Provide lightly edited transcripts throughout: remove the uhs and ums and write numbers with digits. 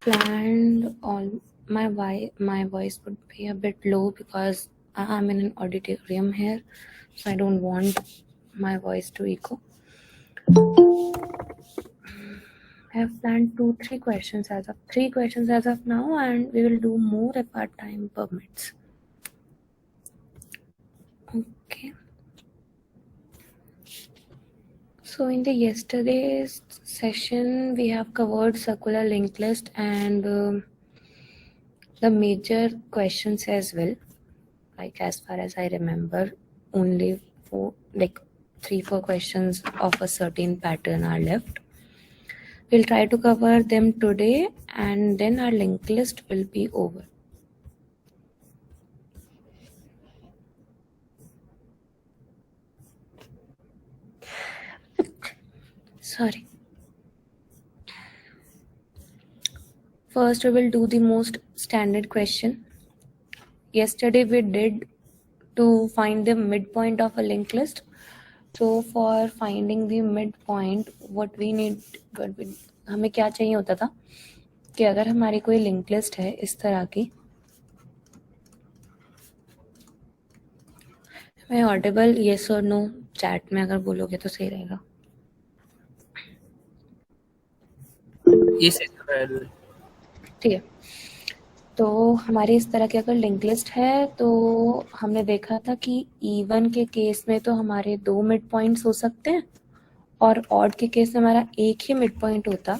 planned all my voice would be a bit low because I'm in an auditorium here, so I don't want my voice to echo. I have planned 3 questions as of now, and we will do more if our time permits. Okay. So in the yesterday's session, we have covered circular linked list and the major questions as well. Like as far as I remember, only 3-4 questions of a certain pattern are left. We'll try to cover them today, and then our linked list will be over. Sorry. First, we will do the most standard question. Yesterday, we did to find the midpoint of a linked list. So for finding the midpoint, हमें क्या चाहिए होता था कि अगर हमारी कोई link list है इस तरह की, मैं ऑडिबल येस और नो चैट में अगर बोलोगे तो सही रहेगा. Yes. ठीक है. तो हमारी इस तरह की अगर लिंक लिस्ट है तो हमने देखा था कि इवन के केस में तो हमारे 2 मिड पॉइंट्स हो सकते हैं और ऑड के केस में हमारा एक ही मिड पॉइंट होता.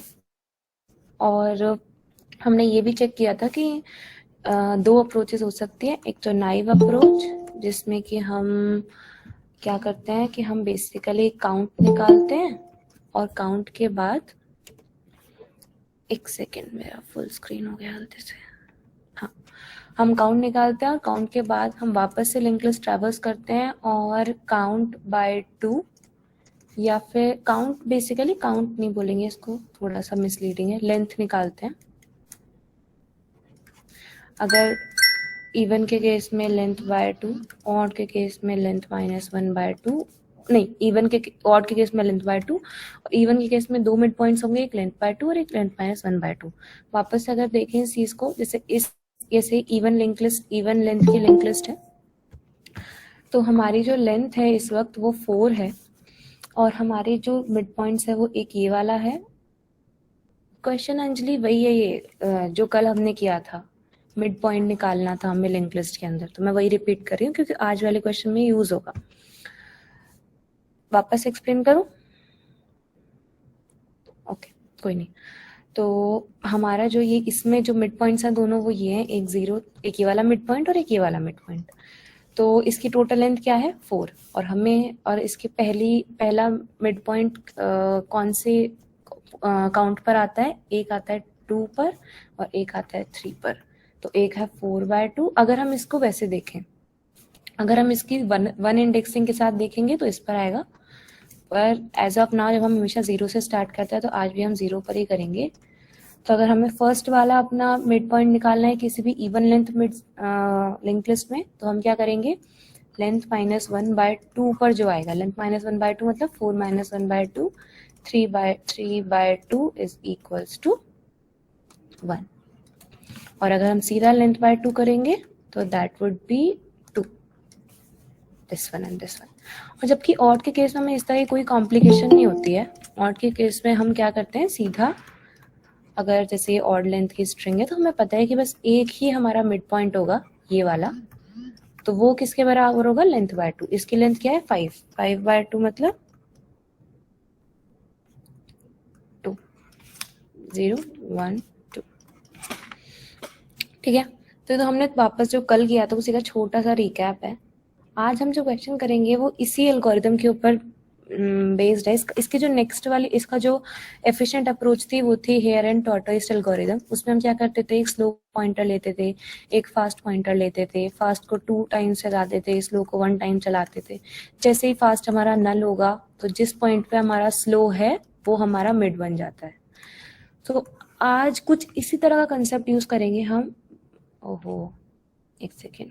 और हमने ये भी चेक किया था कि 2 अप्रोचेस हो सकती है. एक तो नाइव अप्रोच जिसमें कि हम क्या करते हैं कि हम बेसिकली काउंट निकालते हैं और काउंट के बाद एक सेकेंड, मेरा फुल स्क्रीन हो गया गलती से. हाँ, हम काउंट निकालते हैं और काउंट के बाद हम वापस से लिंक लिस्ट ट्रैवर्स करते हैं और काउंट बाय 2 या फिर काउंट, बेसिकली काउंट नहीं बोलेंगे इसको, थोड़ा सा मिसलीडिंग है, लेंथ निकालते हैं. अगर इवन के केस में लेंथ बाय 2, ऑड के केस में लेंथ -1/2, नहीं इवन के ऑड के केस में लेंथ बाय 2, और इवन के केस में 2 मिड पॉइंट्स होंगे, एक लेंथ बाय 2 और एक लेंथ -1/2. वापस से अगर देखें इस चीज को, जैसे even link list, even length की लिंक लिस्ट है, तो हमारी जो लेंथ है इस वक्त वो 4 है और हमारे जो मिड पॉइंट्स है वो एक ये वाला है. क्वेश्चन अंजलि वही है ये जो कल हमने किया था, मिड पॉइंट निकालना था हमें लिंक लिस्ट के अंदर, तो मैं वही रिपीट कर रही हूँ क्योंकि आज वाले क्वेश्चन में यूज होगा. वापस एक्सप्लेन करूं? ओके, कोई नहीं. तो हमारा जो ये इसमें जो मिड पॉइंट्स हैं दोनों वो ये हैं, एक ये वाला मिड पॉइंट और एक ये वाला मिड पॉइंट. तो इसकी टोटल लेंथ क्या है? 4. और इसके पहला मिड पॉइंट कौन से काउंट पर आता है? एक आता है 2 पर और एक आता है 3 पर. तो एक है 4/2. अगर हम इसको वैसे देखें, अगर हम इसकी वन इंडेक्सिंग के साथ देखेंगे तो इस पर आएगा, पर एज ऑफ नाउ जब हम हमेशा 0 से स्टार्ट करते हैं तो आज भी हम 0 पर ही करेंगे. तो अगर हमें फर्स्ट वाला अपना मिड पॉइंट निकालना है किसी भी even length mid link list में, तो हम क्या करेंगे? लेंथ -1/2 पर जो आएगा, लेंथ -1/2 मतलब 4 -1/2, 3/2 इज इक्वल्स टू 1. और अगर हम सीधा लेंथ बाय 2 करेंगे तो that would be 2, this one and this one. और जबकि ऑड के केस में हमें इस तरह की कोई कॉम्प्लिकेशन नहीं होती है. ऑड के केस में हम क्या करते हैं, सीधा अगर जैसे ये ऑड लेंथ की स्ट्रिंग है तो हमें पता है कि बस एक ही हमारा मिड पॉइंट होगा, ये वाला, तो वो किसके बराबर होगा? Length bye 2. इसकी लेंथ क्या है? 5/2 मतलब 2, 0, 1, 2. ठीक है. तो हमने वापस जो कल किया था उसी का छोटा सा रिकैप है. आज हम जो क्वेश्चन करेंगे वो इसी एल्गोरिथम के ऊपर बेस्ड है. इसके जो नेक्स्ट वाली, इसका जो एफिशिएंट अप्रोच थी वो थी हेयर एंड टॉर्टोइस एल्गोरिथम. उसमें हम क्या करते थे? एक स्लो पॉइंटर लेते थे, एक फास्ट पॉइंटर लेते थे, फास्ट को 2 टाइम्स चलाते थे, स्लो को 1 टाइम चलाते थे. जैसे ही फास्ट हमारा नल होगा तो जिस पॉइंट पे हमारा स्लो है वो हमारा मिड बन जाता है. तो आज कुछ इसी तरह का कंसेप्ट यूज करेंगे हम. ओहो, एक सेकेंड.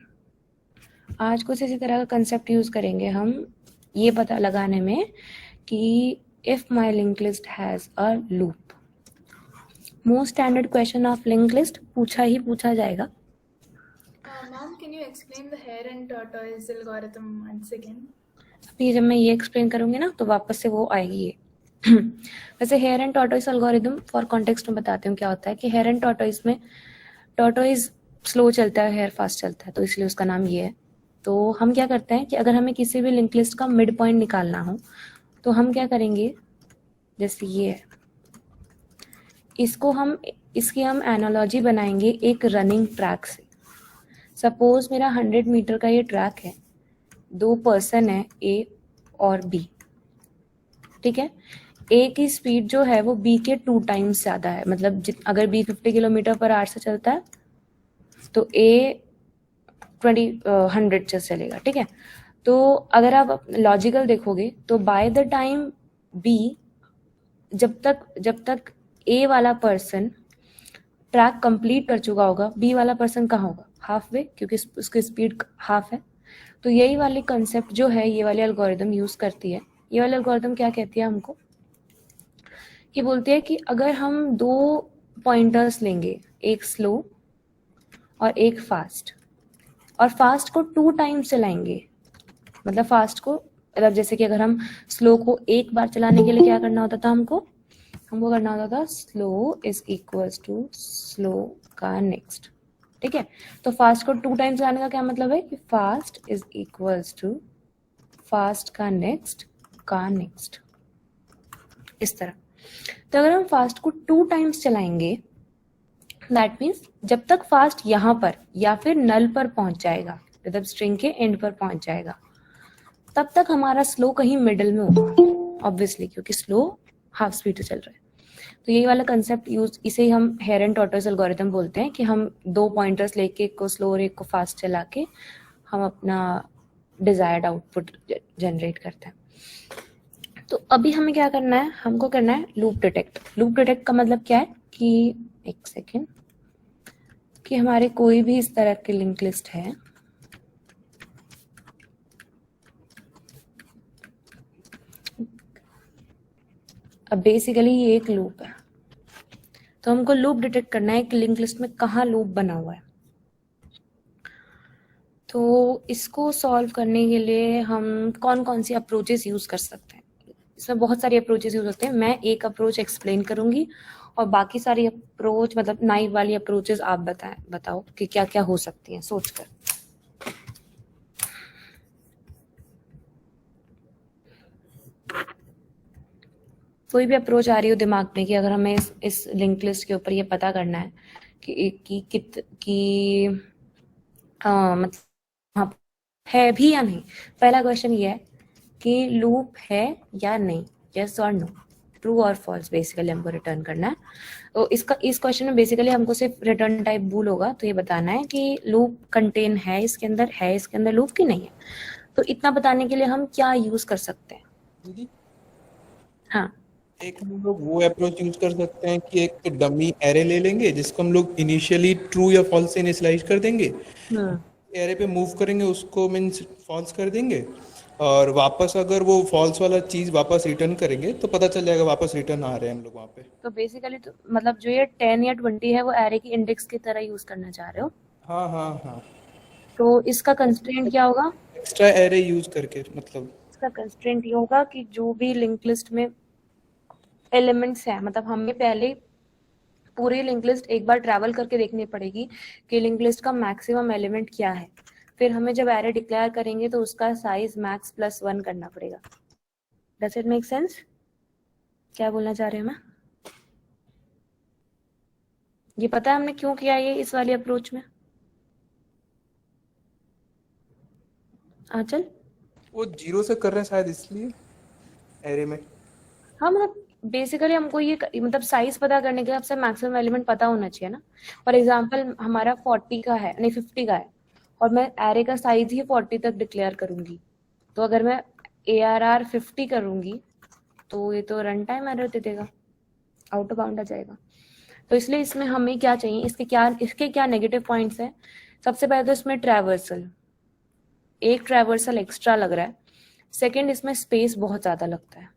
आज कुछ इसी तरह का कंसेप्ट यूज करेंगे हम ये पता लगाने में कि if my link list has a loop, most standard question of link list पूछा ही पूछा जाएगा. Ma'am, can you explain the hare and tortoise algorithm once again? अभी जब मैं ये एक्सप्लेन करूंगी ना तो वापस से वो आएगी ये. वैसे hare and tortoise algorithm for context में बताती हूँ क्या होता है कि हेयर एंड टॉर्टोइस में टॉर्टोइस स्लो चलता है, हेयर फास्ट चलता है, तो इसलिए उसका नाम ये है. तो हम क्या करते हैं कि अगर हमें किसी भी लिंक लिस्ट का मिड पॉइंट निकालना हो तो हम क्या करेंगे, जैसे ये है, इसकी हम एनालॉजी बनाएंगे एक रनिंग ट्रैक से. सपोज मेरा 100 मीटर का ये ट्रैक है, 2 पर्सन है ए और बी, ठीक है. ए की स्पीड जो है वो बी के 2 टाइम्स ज्यादा है, मतलब अगर बी 50 किलोमीटर पर आवर से चलता है तो ए 100 से चलेगा, ठीक है. तो अगर आप लॉजिकल देखोगे तो बाय द टाइम बी, जब तक ए वाला पर्सन ट्रैक कंप्लीट कर चुका होगा, बी वाला पर्सन कहाँ होगा, हाफ वे, क्योंकि उसकी स्पीड हाफ है. तो यही वाली कंसेप्ट जो है ये वाली एल्गोरिदम यूज करती है. ये वाली एल्गोरिदम क्या कहती है हमको, कि बोलती है कि अगर हम 2 पॉइंटर्स लेंगे, एक स्लो और एक फास्ट, और फास्ट को 2 टाइम्स चलाएंगे, मतलब फास्ट को, मतलब जैसे कि अगर हम स्लो को एक बार चलाने के लिए क्या करना होता था, हमको करना होता था slow is equals to slow का नेक्स्ट, ठीक है. तो फास्ट को 2 टाइम्स चलाने का क्या मतलब है कि fast is equals to fast का नेक्स्ट, इस तरह. तो अगर हम फास्ट को 2 टाइम्स चलाएंगे, दैट मीन्स जब तक फास्ट यहाँ पर या फिर नल पर पहुंच जाएगा, मतलब स्ट्रिंग के एंड पर पहुंच जाएगा, तब तक हमारा स्लो कहीं मिडिल में होगा, ऑब्वियसली, क्योंकि स्लो हाफ स्पीड से चल रहा है. तो यही वाला कंसेप्ट यूज, इसे ही हम हेयर एंड टॉर्टोइस एल्गोरिथम बोलते हैं, कि हम 2 पॉइंटर्स लेके एक को स्लो और एक को फास्ट चला के हम अपना डिजायर्ड आउटपुट जनरेट करते हैं. तो अभी हमें क्या करना है, हमको करना है लूप डिटेक्ट. लूप डिटेक्ट का मतलब क्या है कि, एक सेकेंड, कि हमारे कोई भी इस तरह की लिंक लिस्ट है, अब बेसिकली ये एक लूप है, तो हमको लूप डिटेक्ट करना है कि लिंक लिस्ट में कहाँ लूप बना हुआ है. तो इसको सॉल्व करने के लिए हम कौन कौन सी अप्रोचेस यूज कर सकते हैं. इसमें बहुत सारी अप्रोचेस यूज होते हैं. मैं एक अप्रोच एक्सप्लेन करूंगी और बाकी सारी अप्रोच, मतलब नाइव वाली अप्रोचेस आप बताओ कि क्या क्या हो सकती हैं सोचकर. कोई भी अप्रोच आ रही हो दिमाग में कि अगर हमें इस लिंक लिस्ट के ऊपर ये पता करना है कि मतलब है भी या नहीं. पहला क्वेश्चन ये है कि लूप है या नहीं, यस और नो, ट्रू और फॉल्स, बेसिकली हमको रिटर्न करना है. तो इस क्वेश्चन में बेसिकली हमको सिर्फ रिटर्न टाइप बूल होगा, तो ये बताना है कि लूप कंटेन है इसके अंदर लूप की नहीं है. तो इतना बताने के लिए हम क्या यूज कर सकते हैं दीदी? हाँ, एक हम लोग वो अप्रोच यूज कर सकते हैं कि एक डमी एरे ले लेंगे जिसको हम लोग इनिशियली ट्रू या फॉल्स से इनिशियलाइज कर देंगे, एरे पे मूव करेंगे, उसको मीन्स फॉल्स कर देंगे, और वापस अगर वो फॉल्स वाला चीज वापस रिटर्न करेंगे तो पता चल जाएगा वापस रिटर्न आ रहे हैं हम लोग वहाँ पे. तो बेसिकली तो मतलब जो ये 10 या 20 है वो एरे की इंडेक्स की तरह यूज करना चाह रहे हो. हाँ हाँ हाँ, तो इसका कंस्ट्रेंट क्या होगा, एक्स्ट्रा एरे यूज करके, मतलब इसका कंस्ट्रेंट ये होगा कि जो भी लिंक लिस्ट में एलिमेंट्स हैं, मतलब हमें पहले पूरी लिंक लिस्ट एक बार ट्रैवल करके देखनी पड़ेगी कि लिंक लिस्ट का मैक्सिमम एलिमेंट क्या है. फिर हमें जब एरे डिक्लेयर करेंगे तो उसका साइज मैक्स प्लस 1 करना पड़ेगा. Does it make sense? क्या बोलना चाह रहे हैं मैं? ये पता है हमने क्यों किया ये इस वाली अप्रोच में? आंचल, वो 0 से कर रहे हैं शायद इसलिए एरे में. हम बेसिकली हमको ये मतलब साइज पता करने के लिए सबसे मैक्सिमम एलिमेंट पता होना चाहिए ना. फॉर एग्जांपल हमारा 40 का है, नहीं 50 का है, और मैं एरे का साइज ही 40 तक डिक्लेयर करूंगी, तो अगर मैं ARR 50 करूंगी तो ये तो रन टाइम एरर दे देगा, आउट ऑफ बाउंड आ जाएगा. तो इसलिए इसमें हमें क्या चाहिए, इसके क्या नेगेटिव पॉइंट्स हैं. सबसे पहले तो इसमें ट्रैवर्सल, एक ट्रैवर्सल एक्स्ट्रा लग रहा है. सेकेंड, इसमें स्पेस बहुत ज्यादा लगता है,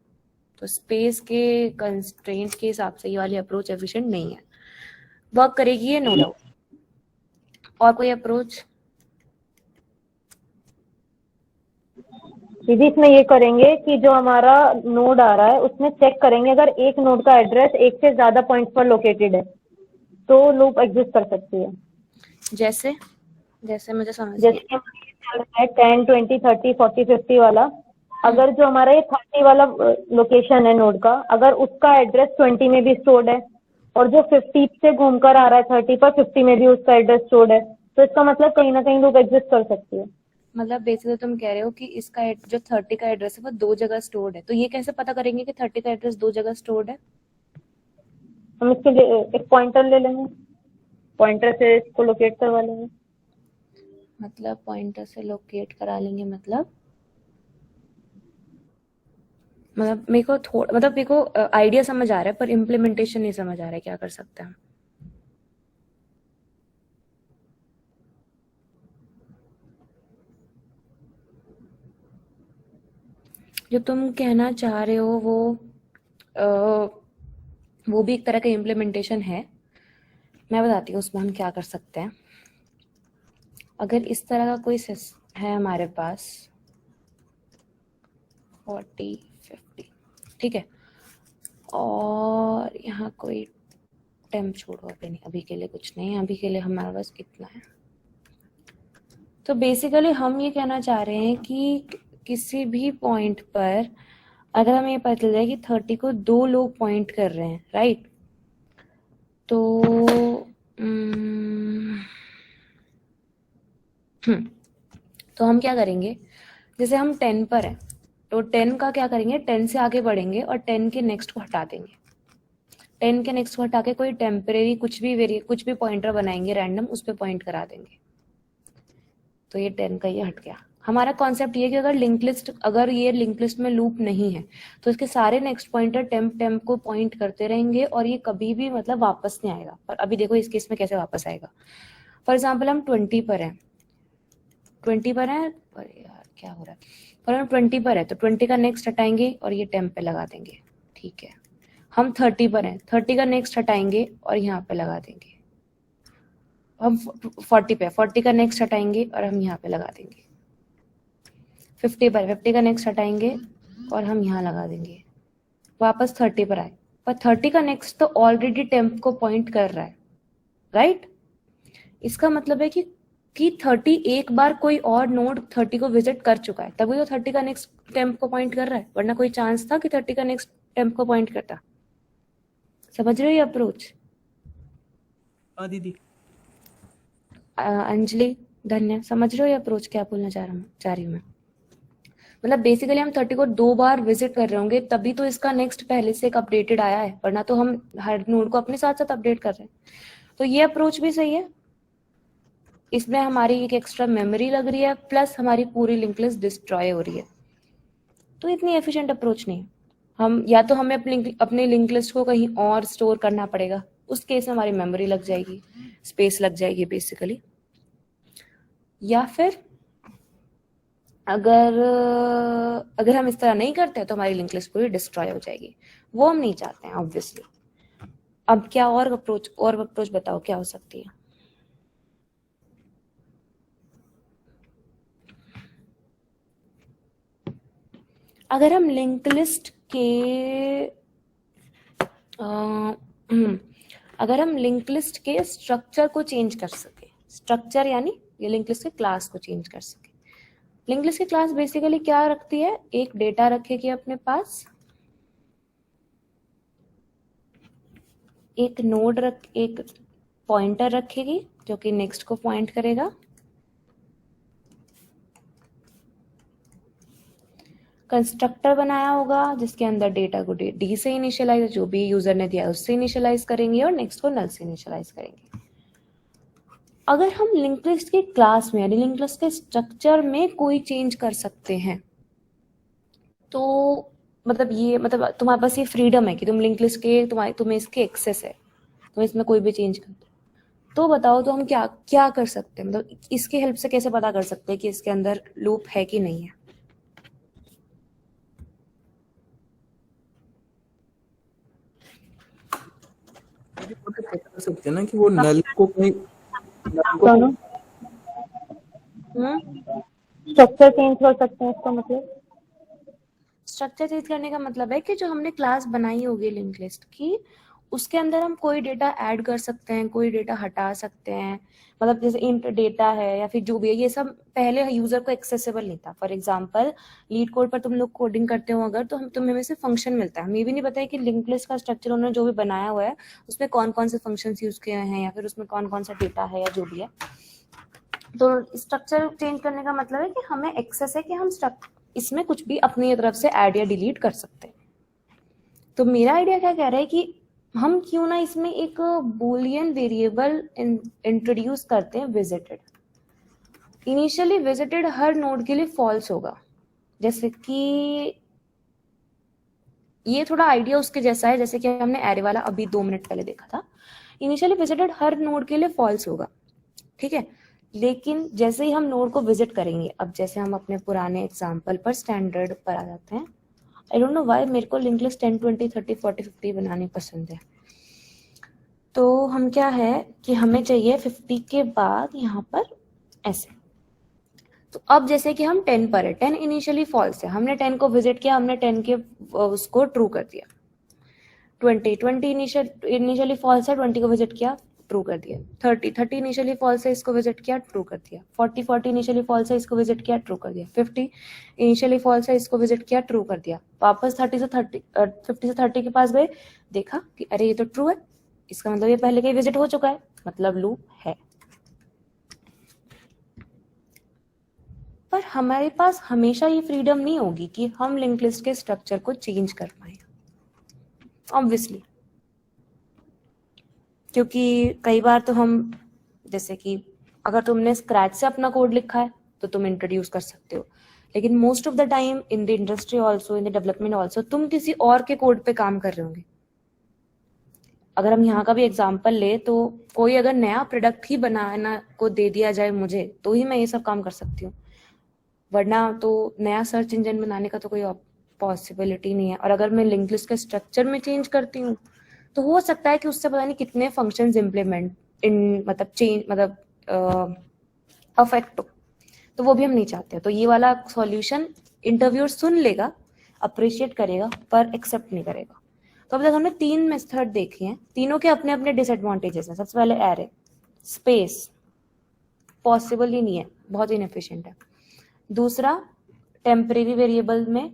तो स्पेस के कंस्ट्रेंट के हिसाब से ये वाली अप्रोच एफिशिएंट नहीं है. वर्क करेगी ये, नो डाउट। और कोई अप्रोच? दीदी इसमें ये करेंगे कि जो हमारा नोड आ रहा है उसमें चेक करेंगे अगर एक नोड का एड्रेस एक से ज्यादा पॉइंट्स पर लोकेटेड है तो लूप एग्जिस्ट कर सकती है। जैसे जैसे मुझे समझ जैसे नहीं। कि चल रहा है 10, 20, 30, 40, 50 वाला, अगर जो हमारा ये 30 वाला लोकेशन है नोड का, अगर उसका एड्रेस 20 में भी स्टोर्ड है और जो 50 से घूमकर आ रहा है 30 पर 50 में भी उसका एड्रेस स्टोर्ड है, तो इसका मतलब कहीं ना कहीं लूप एग्जिस्ट कर सकती है। मतलब बेसिकली तुम कह रहे हो कि इसका जो 30 का एड्रेस है वो 2 जगह स्टोर्ड है, तो ये कैसे पता करेंगे कि 30 का एड्रेस 2 जगह स्टोर्ड है? हम इसके लिए एक पॉइंटर ले लेंगे, पॉइंटर से इसको लोकेट करवा लेंगे। मतलब पॉइंटर से लोकेट करा लेंगे, मतलब मेरे को थोड़ा, मतलब मेरे को आइडिया समझ आ रहा है पर इम्प्लीमेंटेशन नहीं समझ आ रहा है, क्या कर सकते हैं हम? जो तुम कहना चाह रहे हो वो भी एक तरह का इम्प्लीमेंटेशन है। मैं बताती हूँ उसमें हम क्या कर सकते हैं। अगर इस तरह का कोई है हमारे पास 40, 50, ठीक है, और यहाँ कोई टेम्प छोड़ो, अभी नहीं, अभी के लिए कुछ नहीं है, अभी के लिए हमारे पास इतना है। तो बेसिकली हम ये कहना चाह रहे हैं कि किसी भी पॉइंट पर अगर हमें ये पता चल जाए कि 30 को 2 लोग पॉइंट कर रहे हैं, राइट, तो तो हम क्या करेंगे, जैसे हम 10 पर हैं तो 10 का क्या करेंगे, 10 से आगे बढ़ेंगे और 10 के नेक्स्ट को हटा देंगे। 10 के नेक्स्ट को हटा के कोई टेम्परेरी कुछ भी पॉइंटर बनाएंगे रैंडम, उस पर पॉइंट करा देंगे। तो ये 10 का ये हट गया। हमारा कॉन्सेप्ट ये कि अगर ये लिंक लिस्ट में लूप नहीं है तो इसके सारे नेक्स्ट पॉइंटर टेम्प को पॉइंट करते रहेंगे और ये कभी भी मतलब वापस नहीं आएगा। पर अभी देखो इस केस में कैसे वापस आएगा। फॉर एग्जाम्पल हम 20 पर हैं, 20 पर है, पर यार क्या हो रहा है, पर हम 20 पर है तो 20 का नेक्स्ट हटाएंगे और ये टेम्प पे लगा देंगे, ठीक है। हम 30 पर हैं, 30 का नेक्स्ट हटाएंगे और यहाँ पे लगा देंगे। हम 40 पे, 40 का नेक्स्ट हटाएंगे और हम यहाँ पे लगा देंगे। 50 पर, 50 का नेक्स्ट हटाएंगे और हम यहाँ लगा देंगे। वापस 30 पर आए, पर 30 का नेक्स्ट तो ऑलरेडी टेम्प को पॉइंट कर रहा है, राइट। इसका मतलब है कि 30 एक बार कोई और नोड 30 को विजिट कर चुका है, तभी तो 30 का नेक्स्ट टेम्प को पॉइंट कर रहा है, वरना कोई चांस था कि 30 का नेक्स्ट टेम्प को पॉइंट करता? समझ रहे हो ये अप्रोच? हाँ दीदी। अंजलि, धन्य, समझ रहे हो ये अप्रोच क्या बोलना चाह रही हूँ मैं? मतलब बेसिकली हम 30 को 2 बार विजिट कर रहे होंगे तभी तो इसका नेक्स्ट पहले से एक अपडेटेड आया है, वरना तो हम हर नोड को अपने साथ साथ अपडेट कर रहे हैं। तो ये अप्रोच भी सही है। इसमें हमारी एक एक्स्ट्रा मेमोरी लग रही है, प्लस हमारी पूरी लिंक लिस्ट डिस्ट्रॉय हो रही है। तो इतनी एफिशिएंट अप्रोच नहीं है। हम या तो हमें अपनी लिंक लिस्ट को कहीं और स्टोर करना पड़ेगा, उस केस में हमारी मेमोरी लग जाएगी, स्पेस लग जाएगी बेसिकली, या फिर अगर हम इस तरह नहीं करते तो हमारी लिंक लिस्ट पूरी डिस्ट्रॉय हो जाएगी। वो हम नहीं चाहते हैं ऑब्वियसली। अब क्या और अप्रोच बताओ क्या हो सकती है? अगर हम लिंक लिस्ट के अगर हम लिंक लिस्ट के स्ट्रक्चर को चेंज कर सके, स्ट्रक्चर यानी ये लिंक लिस्ट के क्लास को चेंज कर सके। लिंक लिस्ट की क्लास बेसिकली क्या रखती है, एक डेटा रखेगी अपने पास, एक एक पॉइंटर रखेगी जो कि नेक्स्ट को पॉइंट करेगा, कंस्ट्रक्टर बनाया होगा जिसके अंदर डेटा को डी से इनिशियलाइज, जो भी यूजर ने दिया उससे इनिशियलाइज करेंगे और नेक्स्ट को नल से इनिशियलाइज करेंगे। अगर हम लिंक लिस्ट के क्लास में यानी लिंक लिस्ट के स्ट्रक्चर में कोई चेंज कर सकते हैं तो मतलब तुम्हारे पास ये फ्रीडम है कि तुम लिंक लिस्ट के तुम्हें इसके एक्सेस है, तुम इसमें कोई भी चेंज करते हो, तो बताओ तो हम क्या कर सकते हैं, मतलब इसके हेल्प से कैसे पता कर सकते हैं कि इसके अंदर लूप है कि नहीं है? से पता कर सकते हैं ना कि वो नल को दोनों स्ट्रक्चर चेंज कर सकते हैं, इसका मतलब स्ट्रक्चर चेंज करने का मतलब है कि जो हमने क्लास बनाई होगी लिंक लिस्ट की, उसके अंदर हम कोई डेटा ऐड कर सकते हैं, कोई डेटा हटा सकते हैं। मतलब जैसे इंट डेटा है या फिर जो भी है, ये सब पहले यूजर को एक्सेसिबल नहीं था। फॉर एग्जांपल लीड कोड पर तुम लोग कोडिंग करते हो अगर, तो तुम्हें में से फंक्शन मिलता है, हमें भी नहीं पता है कि लिंक लिस्ट का स्ट्रक्चर उन्होंने जो भी बनाया हुआ है उसमें कौन कौन से फंक्शन यूज किए हैं या फिर उसमें कौन कौन सा डेटा है या जो भी है। तो स्ट्रक्चर चेंज करने का मतलब है कि हमें एक्सेस है कि हम इसमें कुछ भी अपनी तरफ से ऐड या डिलीट कर सकते हैं। तो मेरा आइडिया क्या कह रहा है कि हम क्यों ना इसमें एक बूलियन वेरिएबल इंट्रोड्यूस करते हैं, विजिटेड। इनिशियली विजिटेड हर नोड के लिए फॉल्स होगा, जैसे कि ये थोड़ा आइडिया उसके जैसा है जैसे कि हमने एरे वाला अभी 2 मिनट पहले देखा था। इनिशियली विजिटेड हर नोड के लिए फॉल्स होगा, ठीक है। लेकिन जैसे ही हम नोड को विजिट करेंगे, अब जैसे हम अपने पुराने एग्जांपल पर स्टैंडर्ड पर आ जाते हैं। आई डोंट नो व्हाई मेरे को लिंक लिस्ट 10, 20, 30, 40, 50 बनानी पसंद है। तो हम क्या है कि हमें चाहिए 50 के बाद यहाँ पर ऐसे। तो अब जैसे कि हम 10 पर है, 10 इनिशियली फॉल्स है, हमने 10 को विजिट किया, हमने 10 के उसको ट्रू कर दिया। 20 इनिशियली फॉल्स है, 20 को विजिट किया, ट्रू कर दिया। 30 इनिशियली फॉल्स है, इसको विजिट किया, ट्रू कर दिया। 40 इनिशियली फॉल्स है, इसको विजिट किया, ट्रू कर दिया। 50 इनिशियली फॉल्स है, इसको विजिट किया, ट्रू कर दिया। वापस 50 से 30 के पास गए, देखा कि अरे ये तो ट्रू है, इसका मतलब ये पहले का ही विजिट हो चुका है, मतलब लूप है। पर हमारे पास हमेशा ये फ्रीडम नहीं होगी कि हम लिंक लिस्ट के स्ट्रक्चर को चेंज कर पाए, ऑब्वियसली। क्योंकि कई बार तो हम, जैसे कि अगर तुमने स्क्रैच से अपना कोड लिखा है तो तुम इंट्रोड्यूस कर सकते हो, लेकिन most of the time in the industry also, in the development also, तुम किसी और के कोड पे काम कर रहे होंगे। अगर हम यहाँ का भी एग्जाम्पल ले तो कोई अगर नया प्रोडक्ट ही बनाना को दे दिया जाए मुझे, तो ही मैं ये सब काम कर सकती हूँ, वरना तो नया सर्च इंजन बनाने का तो कोई पॉसिबिलिटी नहीं है। और अगर मैं लिंक लिस्ट के स्ट्रक्चर में चेंज करती हूँ तो हो सकता है कि उससे पता नहीं कितने फंक्शंस इम्प्लीमेंट मतलब चेंज मतलब अफेक्ट हो, तो वो भी हम नहीं चाहते। तो ये वाला सॉल्यूशन इंटरव्यूअर सुन लेगा, अप्रिशिएट करेगा, पर एक्सेप्ट नहीं करेगा। तो अब तक हमने 3 मेथड देखे हैं, तीनों के अपने अपने डिसएडवांटेजेस हैं। सबसे पहले एरे, स्पेस पॉसिबल ही नहीं है, बहुत इनएफिशिएंट है। दूसरा टेम्परेरी वेरिएबल में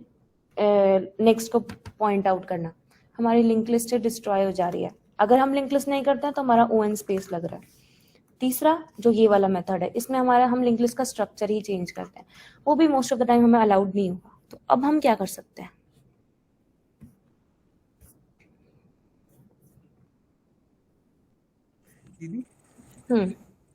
नेक्स्ट को पॉइंट आउट करना, हमारी लिंक लिस्ट डिस्ट्रॉय हो जा रही है, अगर हम लिंक लिस्ट नहीं करते हैं तो हमारा ओएन स्पेस लग रहा है। तीसरा जो ये वाला मेथड है, इसमें हमारा हम लिंक लिस्ट का स्ट्रक्चर ही चेंज करते हैं, वो भी मोस्ट ऑफ द टाइम हमें अलाउड नहीं होगा। तो अब हम क्या कर सकते हैं? दीदी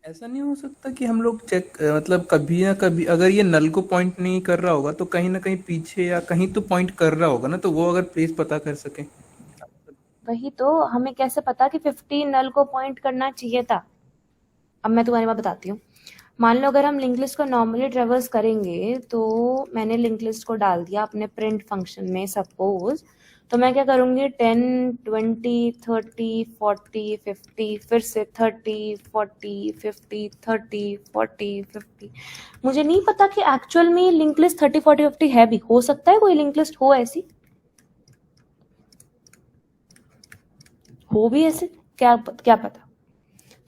ऐसा नहीं हो सकता कि हम लोग चेक मतलब कभी ना कभी अगर ये नल को पॉइंट नहीं कर रहा होगा तो कहीं ना कहीं पीछे या कहीं तो पॉइंट कर रहा होगा ना, तो वो अगर प्लेस पता कर सके। वही तो, हमें कैसे पता कि 50 नल को पॉइंट करना चाहिए था? अब मैं तुम्हारी बात बताती हूँ। मान लो अगर हम लिंक लिस्ट को नॉर्मली ट्रेवर्स करेंगे, तो मैंने लिंक लिस्ट को डाल दिया अपने प्रिंट फंक्शन में सपोज, तो मैं क्या करूंगी 10, 20, 30, 40, 50, फिर से 30, 40, 50, 30, 40, 50। मुझे नहीं पता कि एक्चुअल में लिंक लिस्ट 30, 40, 50 है भी, हो सकता है कोई लिंक लिस्ट हो ऐसी, हो भी ऐसे, क्या पता।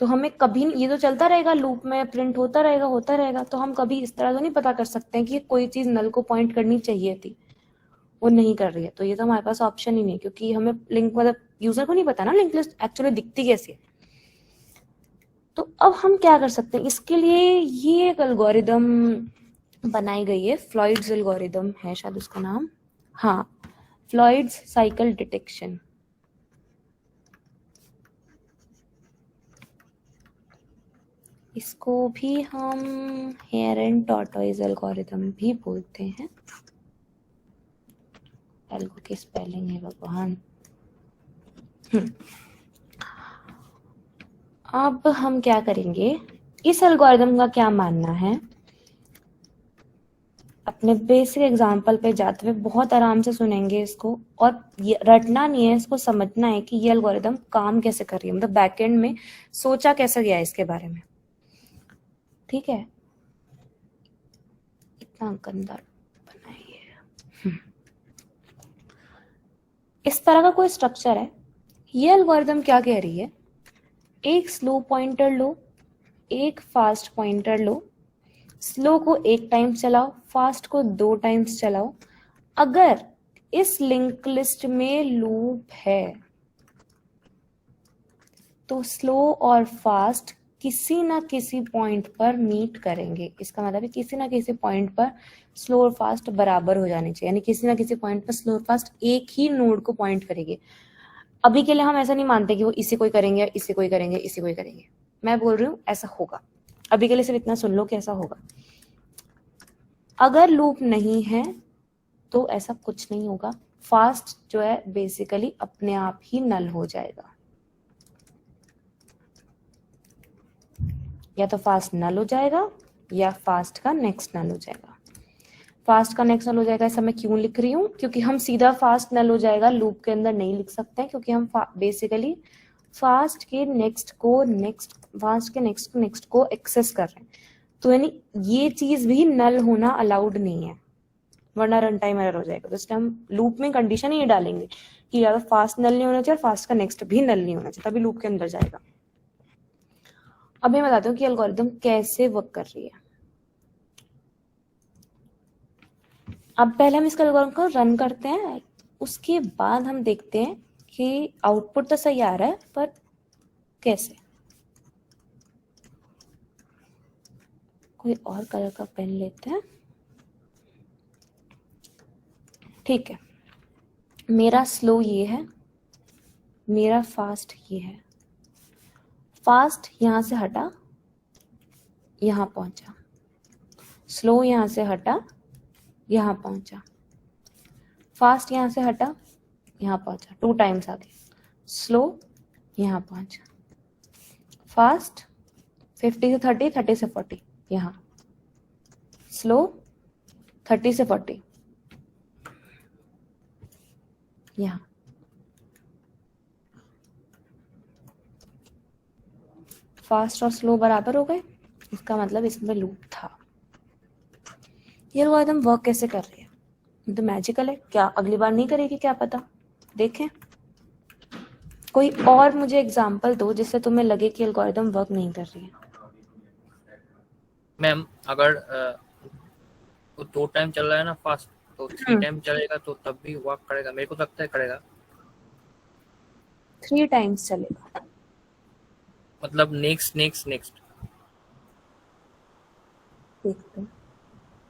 तो हमें कभी ये तो चलता रहेगा, लूप में प्रिंट होता रहेगा, तो हम कभी इस तरह तो नहीं पता कर सकते हैं कि कोई चीज नल को पॉइंट करनी चाहिए थी, वो नहीं कर रही है। तो ये तो हमारे पास ऑप्शन ही नहीं, क्योंकि हमें लिंक मतलब यूजर को नहीं पता ना लिंक लिस्ट एक्चुअली दिखती कैसे है। तो अब हम क्या कर सकते हैं इसके लिए? ये एक एल्गोरिदम बनाई गई है, फ्लॉइड्स एल्गोरिदम है शायद उसका नाम, हाँ, फ्लॉइड्स साइकिल डिटेक्शन। इसको भी हम हेयर एंड टॉर्टोइज एल्गोरिदम भी बोलते हैं। एल्गो की स्पेलिंग है भगवान। अब हम क्या करेंगे, इस एल्गोरिदम का क्या मानना है अपने बेसिक एग्जाम्पल पे जाते हुए बहुत आराम से सुनेंगे इसको, और ये रटना नहीं है, इसको समझना है कि ये एल्गोरिदम काम कैसे कर रही है, मतलब बैकएंड में सोचा कैसे गया है इसके बारे में। ठीक है, इतना गंदा बनाइए। इस तरह का कोई स्ट्रक्चर है। ये एल्गोरिदम क्या कह रही है, एक स्लो पॉइंटर लो, एक फास्ट पॉइंटर लो, स्लो को 1 टाइम चलाओ, फास्ट को 2 टाइम्स चलाओ। अगर इस लिंक लिस्ट में लूप है तो स्लो और फास्ट किसी ना किसी पॉइंट पर मीट करेंगे। इसका मतलब है किसी ना किसी पॉइंट पर स्लो और फास्ट बराबर हो जाने चाहिए, यानी किसी ना किसी पॉइंट पर स्लो और फास्ट एक ही नोड को पॉइंट करेंगे। अभी के लिए हम ऐसा नहीं मानते कि वो इसी को ही करेंगे, इसी को ही करेंगे, इसी को ही करेंगे। मैं बोल रही हूँ ऐसा होगा। अभी के लिए सिर्फ इतना सुन लो कि ऐसा होगा। अगर लूप नहीं है तो ऐसा कुछ नहीं होगा। फास्ट जो है बेसिकली अपने आप ही नल हो जाएगा, या तो फास्ट नल हो जाएगा या फास्ट का नेक्स्ट नल हो जाएगा। फास्ट का नेक्स्ट नल हो जाएगा ऐसा मैं क्यों लिख रही हूँ, क्योंकि हम सीधा फास्ट नल हो जाएगा लूप के अंदर नहीं लिख सकते हैं, क्योंकि हम बेसिकली फास्ट के नेक्स्ट को एक्सेस कर रहे हैं। तो यानी ये चीज भी नल होना अलाउड नहीं है, वरना रन टाइम एरर हो जाएगा। तो इसलिए हम लूप में कंडीशन ही डालेंगे कि या तो फास्ट नल नहीं होना चाहिए और फास्ट का नेक्स्ट भी नल नहीं होना चाहिए, तभी लूप के अंदर जाएगा। अब मैं बताती हूँ कि एल्गोरिदम कैसे वर्क कर रही है। अब पहले हम इसका एल्गोरिदम को रन करते हैं, उसके बाद हम देखते हैं कि आउटपुट तो सही आ रहा है पर कैसे। कोई और कलर का पेन लेते हैं। ठीक है, मेरा स्लो ये है, मेरा फास्ट ये है। फास्ट यहां से हटा, यहां पहुंचा, स्लो यहां से हटा, यहां पहुंचा, फास्ट यहां से हटा, यहां पहुंचा, 2 टाइम्स आगे, स्लो यहां पहुंचा, फास्ट 50 से 30, 30 से 40, यहां स्लो 30 से 40, यहां फास्ट और स्लो बराबर हो गए। इसका मतलब इसमें लूप था। ये एल्गोरिथम वर्क कैसे कर रही है, ये तो मैजिकल है। क्या अगली बार नहीं करेगी, क्या पता, देखें। कोई और मुझे एग्जांपल दो जिससे तुम्हें लगे कि एल्गोरिथम वर्क नहीं कर रही है। मैम अगर वो 2 टाइम चल रहा है ना फास्ट, तो 3 टाइम चलेगा तो तब भी वर्क करेगा, मेरे को लगता है करेगा। 3 टाइम्स चलेगा, मतलब नेक्स्ट देखते हैं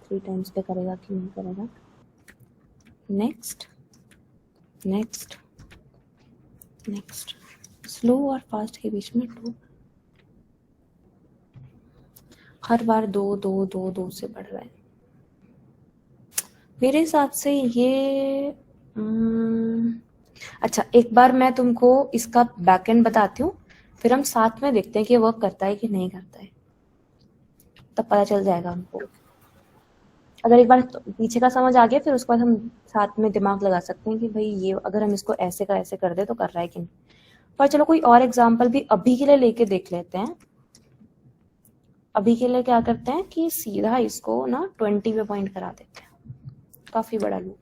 3 टाइम्स पे करेगा कि नहीं करेगा। नेक्स्ट नेक्स्ट नेक्स्ट, स्लो और फास्ट के बीच में 2, हर बार 2 से बढ़ रहा है। मेरे हिसाब से ये अच्छा, एक बार मैं तुमको इसका बैकएंड बताती हूँ, फिर हम साथ में देखते हैं कि वर्क करता है कि नहीं करता है, तब पता चल जाएगा हमको। अगर एक बार पीछे का समझ आ गया, फिर उसके बाद हम साथ में दिमाग लगा सकते हैं कि भाई ये अगर हम इसको ऐसे का ऐसे कर दे तो कर रहा है कि नहीं। पर चलो कोई और एग्जाम्पल भी अभी के लिए लेके देख लेते हैं। अभी के लिए क्या करते हैं कि सीधा इसको ना 20 पे पॉइंट करा देते हैं, काफी बड़ा लूप।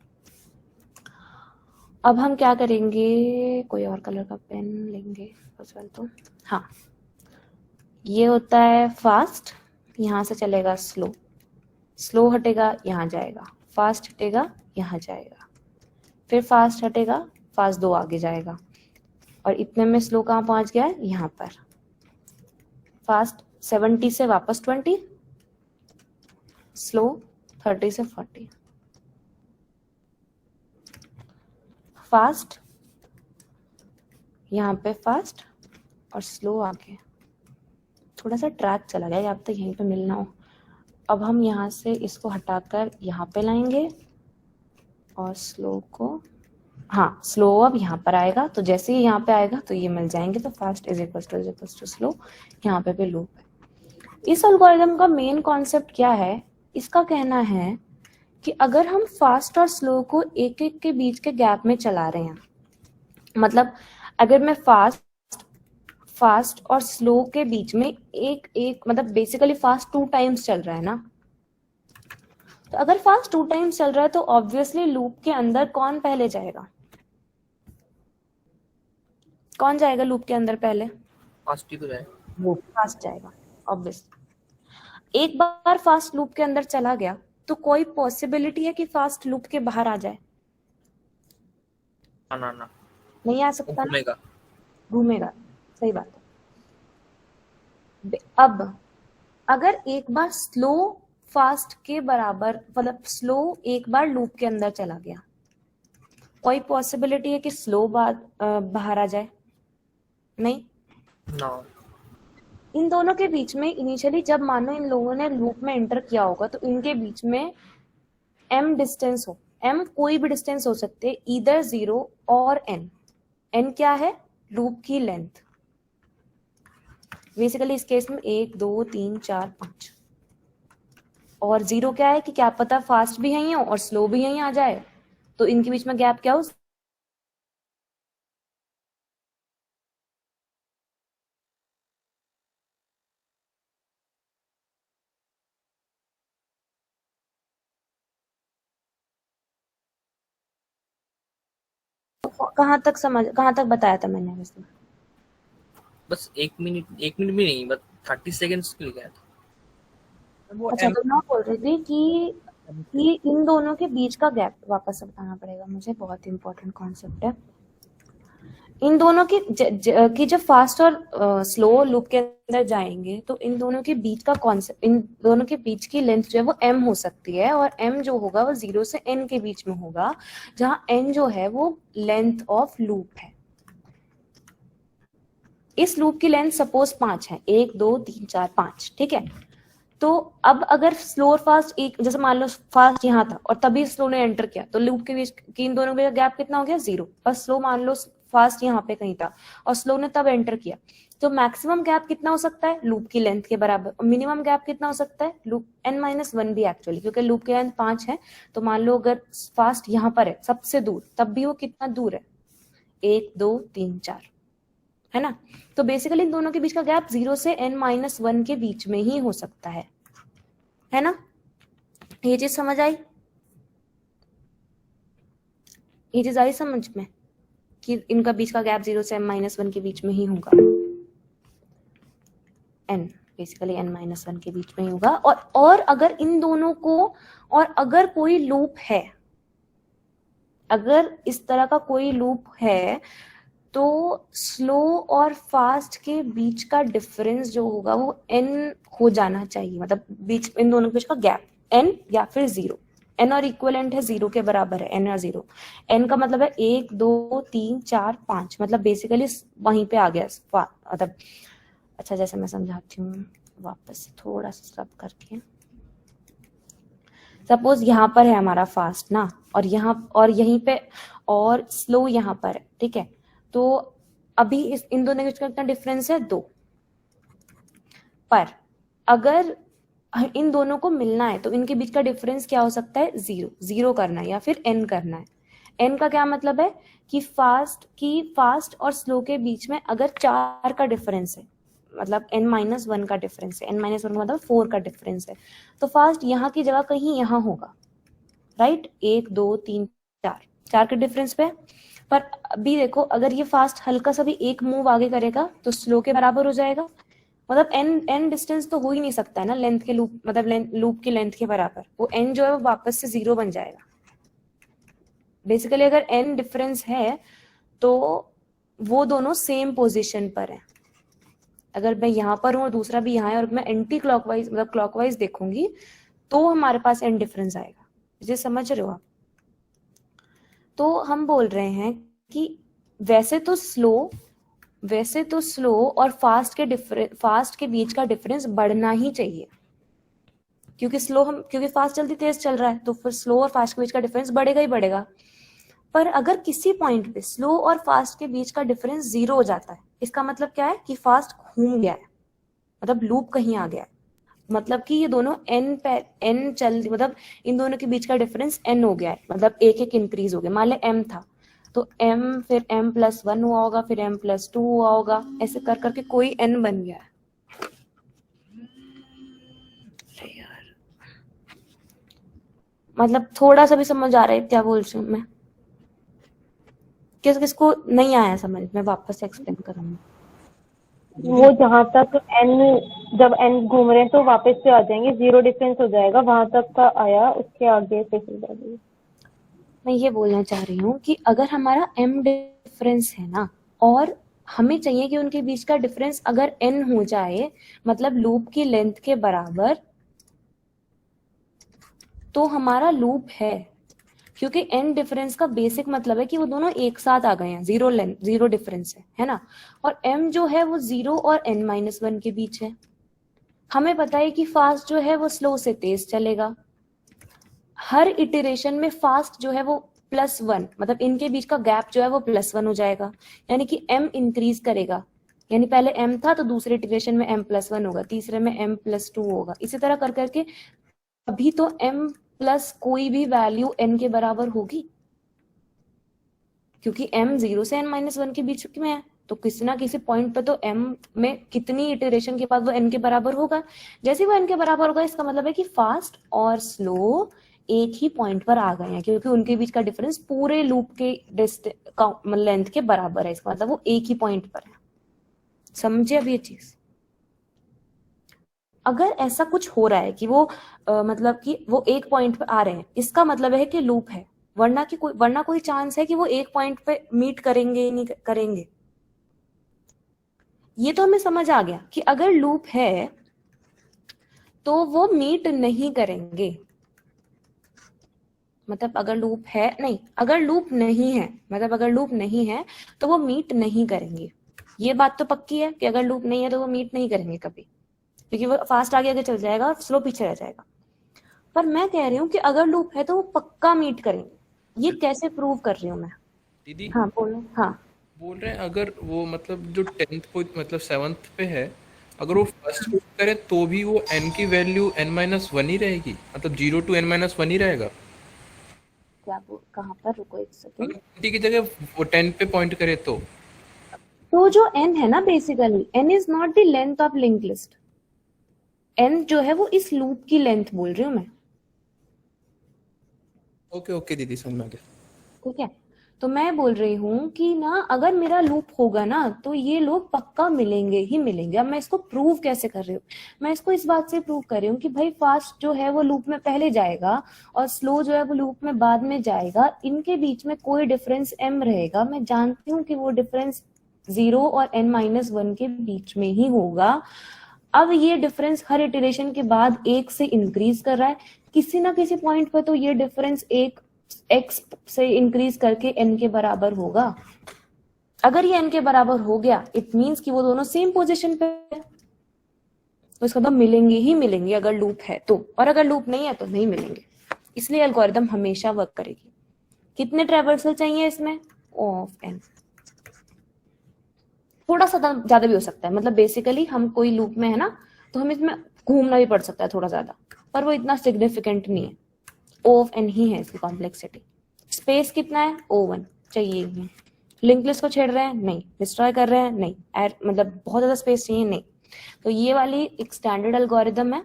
अब हम क्या करेंगे, कोई और कलर का पेन लेंगे चल तो। हाँ, ये होता है फास्ट, यहाँ से चलेगा स्लो, स्लो हटेगा यहाँ जाएगा, फास्ट हटेगा यहाँ जाएगा, फिर फास्ट हटेगा, फास्ट 2 आगे जाएगा, और इतने में स्लो कहाँ पहुंच गया है, यहाँ पर। फास्ट 70 से वापस 20, स्लो 30 से 40, फास्ट यहाँ पे फास्ट और स्लो आगे। थोड़ा सा ट्रैक चला गया, या अब तक यहीं पे मिलना हो। अब हम यहाँ से इसको हटाकर यहाँ पे लाएंगे और स्लो को, हाँ स्लो अब यहाँ पर आएगा, तो जैसे ही यहाँ पे आएगा तो ये मिल जाएंगे। तो fast is equal to slow, यहाँ पे लूप है। इस एल्गोरिथम का मेन कॉन्सेप्ट क्या है, इसका कहना है कि अगर हम फास्ट और स्लो को एक एक के बीच के गैप में चला रहे हैं, मतलब अगर मैं फास्ट और स्लो के बीच में एक मतलब बेसिकली फास्ट 2 टाइम्स चल रहा है ना, तो अगर फास्ट 2 टाइम्स चल रहा है तो ऑब्वियसली लूप के अंदर कौन पहले जाएगा? कौन जाएगा लूप के अंदर पहले? फास्ट ही तो जाए। फास्ट जाएगा ऑब्वियसली। एक बार फास्ट लूप के अंदर चला गया तो कोई पॉसिबिलिटी है कि फास्ट लूप के बाहर आ जाए? ना ना, नहीं आ सकता ना, घूमेगा। घूमेगा, सही बात है। अब अगर एक बार स्लो फास्ट के बराबर, मतलब स्लो एक बार लूप के अंदर चला गया, कोई पॉसिबिलिटी है कि स्लो बाहर आ जाए? नहीं। ना, इन दोनों के बीच में इनिशियली जब मानो इन लोगों ने लूप में एंटर किया होगा तो इनके बीच में m डिस्टेंस हो, m कोई भी डिस्टेंस हो सकते हैं, ईदर 0 और n क्या है? लूप की लेंथ। बेसिकली इस केस में 1 2 3 4 5 और 0 क्या है कि क्या पता फास्ट भी यहीं हो और स्लो भी यहीं आ जाए, तो इनके बीच में गैप क्या हो? कहाँ तक बताया था मैंने वैसे? बस 1 मिनट भी नहीं, बस 30 सेकेंड्स के लिए गया था। वो अच्छा, तो मैं बोल रही थी कि इन दोनों के बीच का गैप वापस बताना पड़ेगा मुझे, बहुत इंपॉर्टेंट कॉन्सेप्ट है। इन दोनों की जब फास्ट और स्लो लूप के अंदर जाएंगे तो इन दोनों के बीच का कॉन्सेप्ट, इन दोनों के बीच की लेंथ जो है वो m हो सकती है, और m जो होगा वो 0 से n के बीच में होगा, जहां n जो है वो लेंथ ऑफ लूप है। इस लूप की लेंथ सपोज 5 है, 1 2 3 4 5, ठीक है। तो अब अगर स्लो और फास्ट एक, जैसे मान लो फास्ट यहाँ था और तभी स्लो ने एंटर किया, तो लूप के बीच की इन दोनों के बीच गैप कितना हो गया? 0। और स्लो मान लो फास्ट यहाँ पे कहीं था और स्लो ने तब एंटर किया, तो मैक्सिमम गैप कितना हो सकता है? लूप की लेंथ के बराबर। और मिनिमम गैप कितना हो सकता है? लूप n-1 भी एक्चुअली, क्योंकि लूप की लेंथ 5 है, तो मान लो अगर फास्ट यहाँ पर है सबसे दूर, तब भी वो कितना दूर है? 1 2 3 4, है ना। तो बेसिकली इन दोनों के बीच का गैप 0 से n-1 के बीच में ही हो सकता है ना। ये चीज समझ आई? ये चीज आई समझ में कि इनका बीच का गैप 0 से n-1 के बीच में ही होगा, बेसिकली n-1 के बीच में ही होगा। और अगर इन दोनों को, और अगर कोई लूप है, अगर इस तरह का कोई लूप है, तो स्लो और फास्ट के बीच का डिफरेंस जो होगा वो n हो जाना चाहिए, मतलब बीच इन दोनों के बीच का गैप n या फिर 0। n और इक्वलेंट है 0 के बराबर है, n और 0। n का मतलब है 1 2 3 4 5, मतलब बेसिकली वहीं पे आ गया मतलब। अच्छा, जैसे मैं समझाती हूँ वापस से थोड़ा सा सब करके। सपोज यहाँ पर है हमारा फास्ट ना, और यहाँ और यहीं पे और स्लो यहाँ पर है, ठीक है। तो अभी इन दोनों के बीच का कितना डिफरेंस है? 2। पर अगर इन दोनों को मिलना है तो इनके बीच का डिफरेंस क्या हो सकता है? 0 करना है या फिर n करना है। n का क्या मतलब है कि फास्ट और स्लो के बीच में अगर 4 का डिफरेंस है, मतलब n-1 का डिफरेंस है, n-1 का मतलब 4 का डिफरेंस है, तो फास्ट यहाँ की जगह कहीं यहाँ होगा, राइट। 1 2 3 4 के डिफरेंस पे। पर अभी देखो, अगर ये फास्ट हल्का सा भी एक मूव आगे करेगा तो स्लो के बराबर हो जाएगा, मतलब n डिस्टेंस तो हो ही नहीं सकता है ना लेंथ के लूप, मतलब लूप की लेंथ के बराबर। वो n जो है वो वापस से 0 बन जाएगा। बेसिकली अगर n डिफरेंस है तो वो दोनों सेम पोजीशन पर है। अगर मैं यहाँ पर हूँ और दूसरा भी यहाँ है और मैं एंटी क्लॉकवाइज मतलब क्लॉकवाइज देखूंगी तो हमारे पास n डिफरेंस आएगा। मुझे समझ रहे हो आप? तो हम बोल रहे हैं कि वैसे तो स्लो और फास्ट के बीच का डिफरेंस बढ़ना ही चाहिए, क्योंकि फास्ट जल्दी तेज चल रहा है, तो फिर स्लो और फास्ट के बीच का डिफरेंस बढ़ेगा ही बढ़ेगा। पर अगर किसी पॉइंट पे स्लो और फास्ट के बीच का डिफरेंस 0 हो जाता है, इसका मतलब क्या है कि फास्ट घूम गया है, मतलब लूप कहीं आ गया है। मतलब कि ये दोनों n चल, मतलब इन दोनों के बीच का डिफरेंस n हो गया है, मतलब एक एक इंक्रीज हो गया। मान ले m था तो m फिर m+1 हुआ होगा, फिर m+2 हुआ होगा, ऐसे कर करके कोई n बन गया है। अरे यार, मतलब थोड़ा सा भी समझ आ रहा है क्या बोल रही हूँ मैं? किसको नहीं आया समझ, मैं वापस से एक्सप्लेन करूंगी। वो जहाँ तक n, जब n घूम रहे हैं तो वापस से आ जाएंगे, 0 डिफरेंस हो जाएगा, वहां तक का आया, उसके आगे से फिर जाएंगे। मैं ये बोलना चाह रही हूँ कि अगर हमारा m डिफरेंस है ना, और हमें चाहिए कि उनके बीच का डिफरेंस अगर n हो जाए, मतलब लूप की लेंथ के बराबर, तो हमारा लूप है। क्योंकि n डिफरेंस का बेसिक मतलब है कि वो दोनों एक साथ आ गए हैं, जीरो डिफरेंस है ना। और m जो है वो 0 और n-1 के बीच है। हमें पता है कि फास्ट जो है वो स्लो से तेज चलेगा। हर इटरेशन में फास्ट जो है वो +1, मतलब इनके बीच का गैप जो है वो +1 हो जाएगा, यानी कि m इंक्रीज करेगा। यानी पहले m था तो दूसरे इटरेशन में m+1 होगा, तीसरे में m+2 होगा, इसी तरह कर करके अभी तो m प्लस कोई भी वैल्यू n के बराबर होगी, क्योंकि m 0 से n-1 के बीच में है, तो किसी ना किसी पॉइंट पे तो m में कितनी इटरेशन के बाद वो n के बराबर होगा। जैसे वो n के बराबर होगा, इसका मतलब है कि फास्ट और स्लो एक ही पॉइंट पर आ गए हैं, क्योंकि उनके बीच का डिफरेंस पूरे लूप के लेंथ के बराबर है। इसका मतलब वो एक ही पॉइंट पर है। समझे अब ये चीज? अगर ऐसा कुछ हो रहा है कि वो मतलब कि वो एक पॉइंट पे आ रहे हैं, इसका मतलब है कि लूप है, वरना कोई चांस है कि वो एक पॉइंट पे मीट करेंगे ही नहीं करेंगे। ये तो हमें समझ आ गया कि अगर लूप है तो वो मीट नहीं करेंगे। मतलब अगर लूप है नहीं, अगर लूप नहीं है, मतलब अगर लूप नहीं है तो वो मीट नहीं करेंगे। ये बात तो पक्की है कि अगर लूप नहीं है तो वो मीट नहीं करेंगे कभी, क्योंकि वो फास्ट आगे आगे चल जाएगा और स्लो पीछे रह जाएगा। पर मैं कह रही हूँ कि अगर लूप है तो वो पक्का मीट करेंगे। ये कैसे प्रूव कर रही हूँ मैं? दीदी हाँ बोलो। हाँ, बोल रहे हैं अगर वो मतलब जो 10th को मतलब 7th पे है, अगर वो फर्स्ट मूव करे तो भी वो n की वैल्यू n-1 ही रहेगी, मतलब 0 to n-1 ही रहेगा। क्या कहाँ पर, रुको एक सेकेंड। अगर 20 की जगह वो 10 पे पॉइंट करे तो जो n है ना, basically n is not the length of link list. n जो है वो इस लूप की लेंथ बोल रही हूँ मैं। ओके ओके दीदी, समझ में आ गया। ठीक है, तो मैं बोल रही हूँ कि ना अगर मेरा लूप होगा ना तो ये लोग पक्का मिलेंगे ही मिलेंगे। अब मैं इसको प्रूव कैसे कर रही हूँ? मैं इसको इस बात से प्रूव कर रही हूँ कि भाई फास्ट जो है वो लूप में पहले जाएगा और स्लो जो है वो लूप में बाद में जाएगा। इनके बीच में कोई डिफरेंस m रहेगा। मैं जानती हूँ कि वो डिफरेंस 0 और n-1 के बीच में ही होगा। अब ये डिफरेंस हर इटरेशन के बाद 1 से इंक्रीज कर रहा है। किसी ना किसी पॉइंट पर तो ये डिफरेंस एक x से इंक्रीज करके n के बराबर होगा। अगर ये n के बराबर हो गया, इट मींस कि वो दोनों सेम पोजीशन पे है, तो इसका मतलब मिलेंगे ही मिलेंगे अगर लूप है तो, और अगर लूप नहीं है तो नहीं मिलेंगे। इसलिए एल्गोरिदम हमेशा वर्क करेगी। कितने ट्रैवर्सल चाहिए इसमें? Of n। थोड़ा सा ज्यादा भी हो सकता है, मतलब बेसिकली हम कोई लूप में है ना तो हमें इसमें घूमना भी पड़ सकता है थोड़ा ज्यादा, पर वो इतना सिग्निफिकेंट नहीं है। O ऑफ n ही है इसकी कॉम्प्लेक्सिटी। स्पेस कितना है? O1 चाहिए ही। लिंक लिस्ट को छेड़ रहे हैं? नहीं। डिस्ट्रॉय कर रहे हैं? नहीं। मतलब बहुत ज्यादा स्पेस चाहिए? नहीं। तो ये वाली एक स्टैंडर्ड एल्गोरिदम है।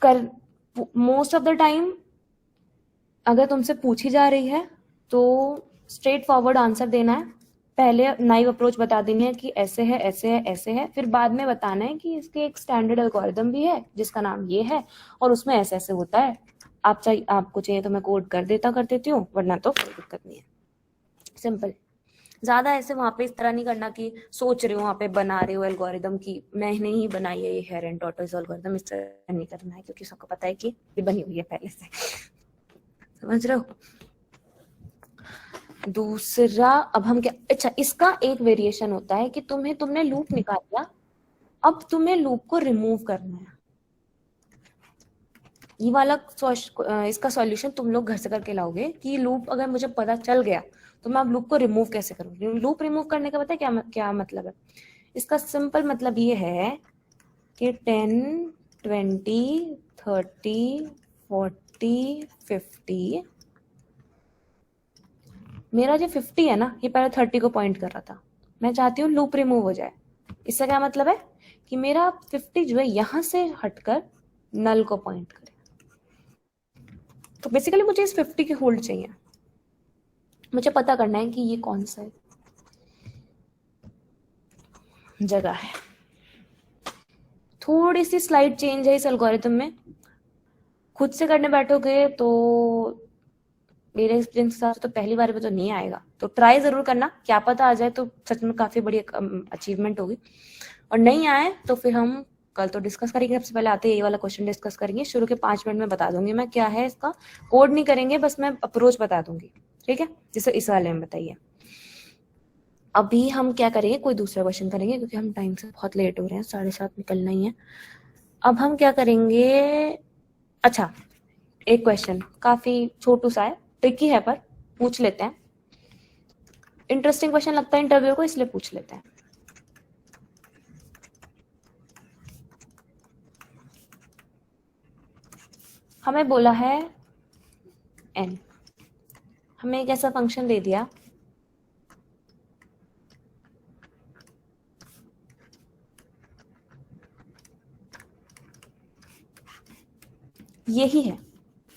कर मोस्ट ऑफ द टाइम अगर तुमसे पूछी जा रही है तो स्ट्रेट फॉरवर्ड आंसर देना है। पहले नाइव अप्रोच बता देनी है कि ऐसे है ऐसे है ऐसे है, फिर बाद में बताना है कि इसके एक स्टैंडर्ड एल्गोरिदम भी है जिसका नाम ये है और उसमें ऐसे ऐसे होता है। आपको चाहिए तो मैं कोड कर देती हूँ, वरना तो कोई दिक्कत नहीं है। सिंपल। ज्यादा ऐसे वहां पे इस तरह नहीं करना कि सोच रहे हो वहां पे बना रहे हो एल्गोरिदम की मैंने ही बनाई है ये हेरेंट टॉर्टोइज एल्गोरिदम, इस तरह नहीं करना है, क्योंकि सबको पता है कि ये बनी हुई है पहले से। समझ रहे हो? दूसरा, अब हम क्या, अच्छा इसका एक वेरिएशन होता है कि तुमने लूप निकाल लिया, अब तुम्हें लूप को रिमूव करना है। ये वाला इसका सॉल्यूशन तुम लोग घर से करके लाओगे कि लूप अगर मुझे पता चल गया तो मैं अब लूप को रिमूव कैसे करूँ। लूप रिमूव करने का पता है क्या मतलब है? इसका सिंपल मतलब ये है कि 10, 20, 30, 40, 50, मेरा जो 50 है ना, ये पहले 30 को पॉइंट कर रहा था, मैं चाहती हूँ लूप रिमूव हो जाए। इससे क्या मतलब है कि मेरा 50 जो है यहां से हटकर नल को पॉइंट करे। तो बेसिकली मुझे इस 50 की होल्ड चाहिए, मुझे पता करना है कि ये कौन सा जगह है। थोड़ी सी स्लाइड चेंज है इस एल्गोरिथम में, खुद से करने बैठोगे तो मेरे एक्सपीरियंस के हिसाब से तो पहली बार में तो नहीं आएगा, तो ट्राई जरूर करना, क्या पता आ जाए तो सच में काफी बड़ी अचीवमेंट होगी। और नहीं आए तो फिर हम कल तो डिस्कस करेंगे। सबसे पहले आते ये वाला क्वेश्चन डिस्कस करेंगे, शुरू के 5 मिनट में बता दूंगी मैं क्या है इसका, कोड नहीं करेंगे, बस मैं अप्रोच बता दूंगी, ठीक है, जैसे इस वाले में बताइए। अभी हम क्या करेंगे, कोई दूसरा क्वेश्चन करेंगे क्योंकि हम टाइम से बहुत लेट हो रहे हैं, 7:30 निकलना ही है। अब हम क्या करेंगे, अच्छा एक क्वेश्चन काफी छोटू सा है, ट्रिकी है, पर पूछ लेते हैं, इंटरेस्टिंग क्वेश्चन लगता है इंटरव्यू को, इसलिए पूछ लेते हैं। हमें बोला है n, हमें एक ऐसा फंक्शन दे दिया यही है,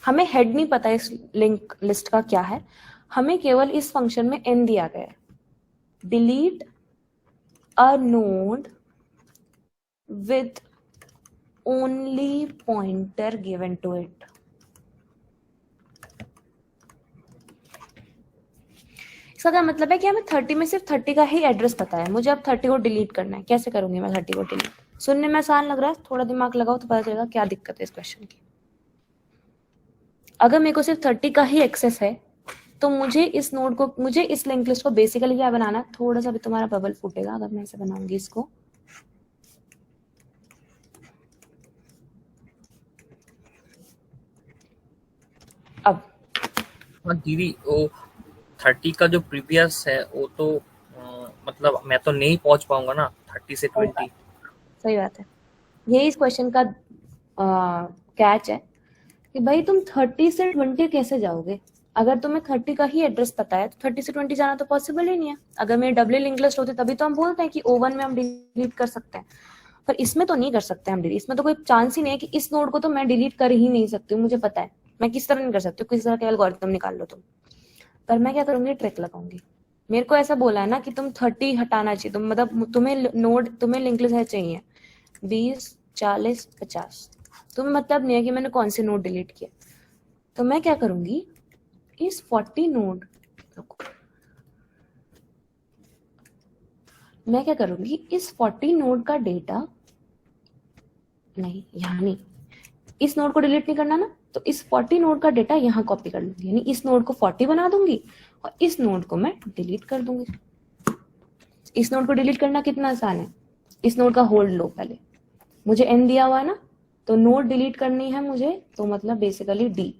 हमें हेड नहीं पता इस लिंक लिस्ट का क्या है, हमें केवल इस फंक्शन में n दिया गया है, delete a node with only pointer given to it. इसका क्या मतलब है कि हमें 30 में सिर्फ 30 का ही एड्रेस पता है, मुझे अब 30 को डिलीट करना है। कैसे करूंगी मैं 30 को डिलीट? सुनने में आसान लग रहा है, थोड़ा दिमाग लगाओ तो पता चलेगा क्या दिक्कत है इस क्वेश्चन की। अगर मेरे को सिर्फ 30 का ही एक्सेस है तो मुझे इस नोड को, मुझे इस लिंक लिस्ट को बेसिकली क्या बनाना है, थोड़ा सा भी तुम्हारा बबल फूटेगा अगर मैं ऐसे बनाऊंगी इसको। अब दीदी वो 30 का जो प्रीवियस है वो तो मतलब मैं तो नहीं पहुंच पाऊंगा ना 30 से 20। सही बात है, यही इस क्वेश्चन का कैच है कि भाई तुम 30 से 20 कैसे जाओगे? अगर तुम्हें 30 का ही एड्रेस पता है तो 30 से 20 जाना तो पॉसिबल ही नहीं है। अगर मेरे डबल लिंक लिस्ट होती तभी तो हम बोलते हैं कि O1 में हम डिलीट कर सकते हैं, पर इसमें तो नहीं कर सकते हम डिलीट। इसमें तो कोई चांस ही नहीं है कि इस नोड को तो मैं डिलीट कर ही नहीं सकती हूँ, मुझे पता है मैं किस तरह नहीं कर सकती हूँ, किस तरह का एल्गोरिथम निकाल लो तुम। पर मैं क्या करूंगी, ट्रिक लगाऊंगी। मेरे को ऐसा बोला है ना कि तुम 30 हटाना चाहिए, तुम मतलब तुम्हें लिंक लिस्ट चाहिए 20, 40, 50, तुम्हें मतलब नहीं है कि मैंने कौन से नोड डिलीट किया। तो मैं क्या करूंगी, इस 40 नोड मैं क्या करूंगी, इस 40 नोड का डेटा नहीं, यहाँ नहीं, इस नोड को डिलीट नहीं करना ना, तो इस 40 नोड का डेटा यहाँ कॉपी कर लूंगी, यानी इस नोड को 40 बना दूंगी और इस नोड को मैं डिलीट कर दूंगी। इस नोड को डिलीट करना कितना आसान है, इस नोड का होल्ड लो, पहले मुझे n दिया हुआ है ना, तो नोड डिलीट करनी है मुझे, तो मतलब बेसिकली d,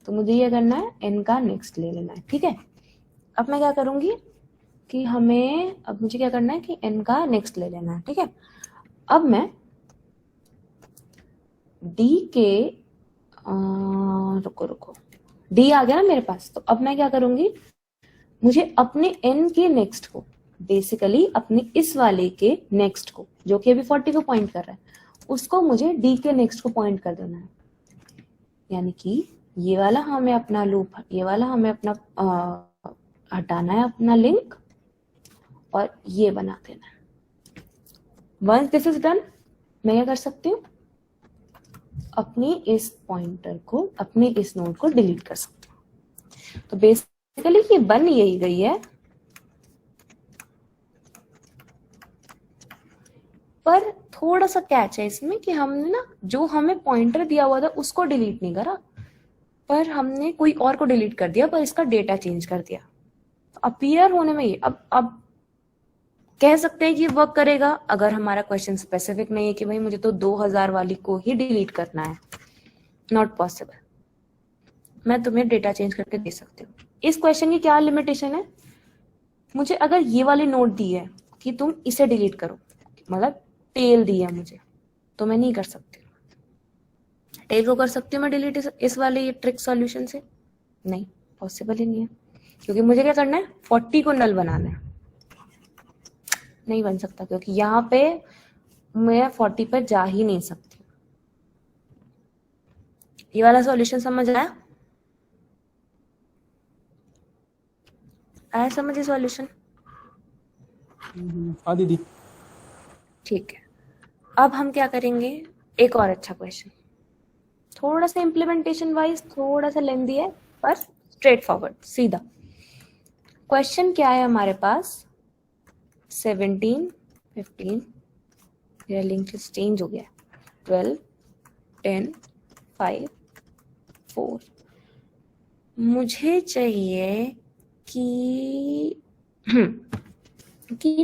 तो मुझे ये करना है n का नेक्स्ट ले लेना है, ठीक है। अब मैं क्या करूंगी कि अब मुझे क्या करना है कि n का नेक्स्ट ले लेना है, ठीक है। अब मैं d के रुको d आ गया ना मेरे पास, तो अब मैं क्या करूंगी, मुझे अपने n के नेक्स्ट को, बेसिकली अपने इस वाले के नेक्स्ट को, जो कि अभी 40 को पॉइंट कर रहा है, उसको मुझे d के नेक्स्ट को पॉइंट कर देना है। यानी कि ये वाला हमें अपना लूप, ये वाला हमें अपना हटाना है अपना लिंक, और ये बना देना है। वंस दिस इज डन, मैं क्या कर सकती हूँ, अपनी इस पॉइंटर को, अपने इस नोड को डिलीट कर सकती हूँ। तो बेसिकली ये बन यही गई है, पर थोड़ा सा कैच है इसमें कि हमने ना जो हमें पॉइंटर दिया हुआ था उसको डिलीट नहीं करा, पर हमने कोई और को डिलीट कर दिया, पर इसका डेटा चेंज कर दिया। तो अपीयर होने में ये अब कह सकते हैं कि वर्क करेगा अगर हमारा क्वेश्चन स्पेसिफिक नहीं है कि भाई मुझे तो 2000 वाली को ही डिलीट करना है, नॉट पॉसिबल। मैं तुम्हें डेटा चेंज करके दे सकती हूँ। इस क्वेश्चन की क्या लिमिटेशन है, मुझे अगर ये वाली नोट दी है कि तुम इसे डिलीट करो, मतलब टेल दी है मुझे, तो मैं नहीं कर सकती। टेल को कर सकती हूँ मैं डिलीट इस वाले ये ट्रिक सॉल्यूशन से? नहीं, पॉसिबल ही नहीं है, क्योंकि मुझे क्या करना है, 40 को नल बनाना है। नहीं बन सकता, क्योंकि यहाँ पे मैं 40 पर जा ही नहीं सकती। ये वाला सॉल्यूशन समझ आया? आया समझ ये सॉल्यूशन? हाँ दीदी। ठीक है, अब हम क्या करेंगे, एक और अच्छा क्वेश्चन, थोड़ा सा इम्प्लीमेंटेशन वाइज थोड़ा सा लेंदी है, पर स्ट्रेट फॉरवर्ड सीधा। क्वेश्चन क्या है हमारे पास, 17, 15, मेरा लिंक लिस्ट चेंज हो गया, 12, 10, 5, 4। मुझे चाहिए कि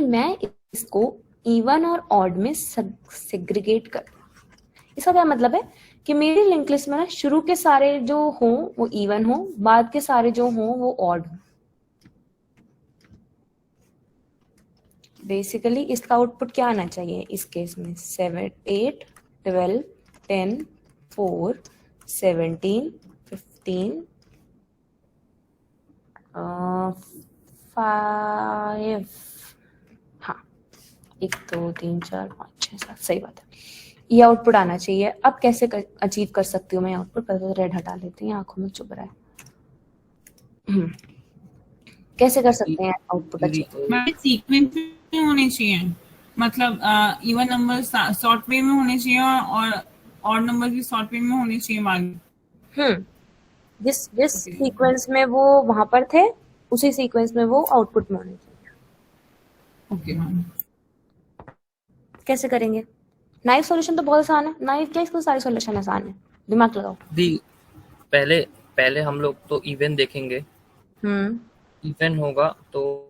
मैं इसको इवन और ऑड में सेग्रीगेट कर। इसका क्या मतलब है कि मेरी लिंक लिस्ट में ना शुरू के सारे जो हों वो इवन हो, बाद के सारे जो हों वो ऑड हो। बेसिकली इसका आउटपुट क्या आना चाहिए इस केस में, 7, 8, 12, 10, 4, 17, 15, 5, हाँ 1, 2, 3, 4, 5, 6, 7, सही बात है, ये आउटपुट आना चाहिए। अब कैसे अचीव कर सकती हूँ मैं आउटपुट? पहले रेड हटा लेती हूँ, आंखों में चुभ रहा है। कैसे कर सकते हैं आउटपुट अचीव? मैम सीक्वेंस में होने चाहिए, मतलब इवन नंबर शॉर्ट वे में होने चाहिए और ऑड नंबर भी शॉर्ट वे में होने चाहिए बाद। जिस सीक्वेंस में वो वहां पर थे उसी सीक्वेंस में वो आउटपुट में होने चाहिए। Okay ma'am. कैसे करेंगे? नाइफ सॉल्यूशन तो बहुत आसान है, नाइफ क्या, इसको सारी सॉल्यूशन आसान है, दिमाग लगाओ। दी पहले हम लोग तो इवन देखेंगे। इवन होगा तो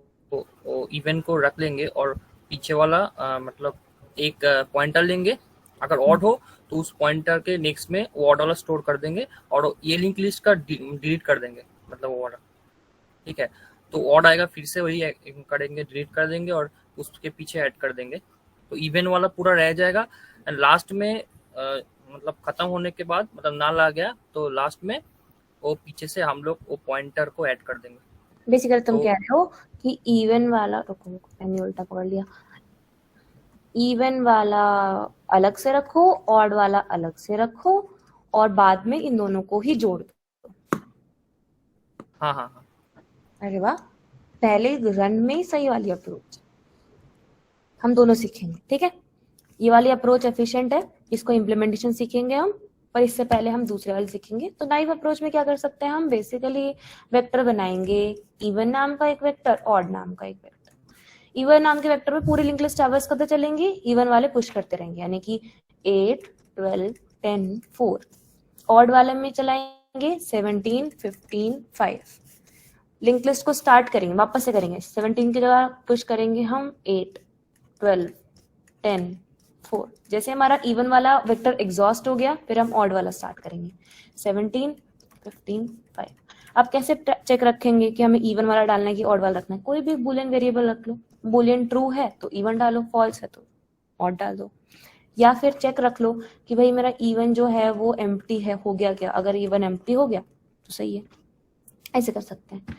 इवन को रख लेंगे और पीछे वाला मतलब एक पॉइंटर लेंगे। अगर ऑड हो तो उस पॉइंटर के नेक्स्ट में वो ऑड वाला स्टोर कर देंगे और ये लिंक लिस्ट का डिलीट कर देंगे, मतलब वो वाला, ठीक है। तो ऑड आएगा फिर से वही करेंगे, डिलीट कर देंगे और उसके पीछे ऐड कर देंगे, तो इवन वाला पूरा रह जाएगा। एंड लास्ट में मतलब खत्म होने के बाद, मतलब नाल आ गया तो लास्ट में वो पीछे से हम लोग वो पॉइंटर को ऐड कर देंगे। बेसिकली तुम कह रहे हो कि इवन वाला, रुको मैंने उल्टा पकड़ लिया, इवन वाला अलग से रखो, ऑड वाला अलग से रखो और बाद में इन दोनों को ही जोड़ दो। हाँ। अरे वाह, पहले रन में ही सही वाली अप्रोच हम दोनों सीखेंगे, ठीक है। ये वाली अप्रोच एफिशिएंट है, इसको इम्प्लीमेंटेशन सीखेंगे हम, पर इससे पहले हम दूसरे वाले सीखेंगे। तो नाइव अप्रोच में क्या कर सकते हैं हम, बेसिकली वेक्टर बनाएंगे, इवन नाम का एक वेक्टर, ऑड नाम का एक वेक्टर। इवन नाम के वेक्टर में पूरी लिंक लिस्ट ट्रैवर्स करते चलेंगे, इवन वाले पुश करते रहेंगे, यानी कि 8, 12, 10, 4। ऑड वाले में चलाएंगे 17, 15, 5। लिंक लिस्ट को स्टार्ट करेंगे, वापस से करेंगे, 17 की जगह पुश करेंगे हम 8, 12, 10, 4। जैसे हमारा इवन वाला वेक्टर एग्जॉस्ट हो गया, फिर हम ऑड वाला स्टार्ट करेंगे, 17, 15, 5। अब कैसे चेक रखेंगे कि हमें इवन वाला डालना है कि ऑड वाला रखना है? कोई भी बुलियन वेरिएबल रख लो, बुलियन ट्रू है तो इवन डालो, फॉल्स है तो ऑड डाल दो। या फिर चेक रख लो कि भाई मेरा इवन जो है वो एम्प्टी है, हो गया क्या? अगर इवन एम्प्टी हो गया तो सही है, ऐसे कर सकते हैं।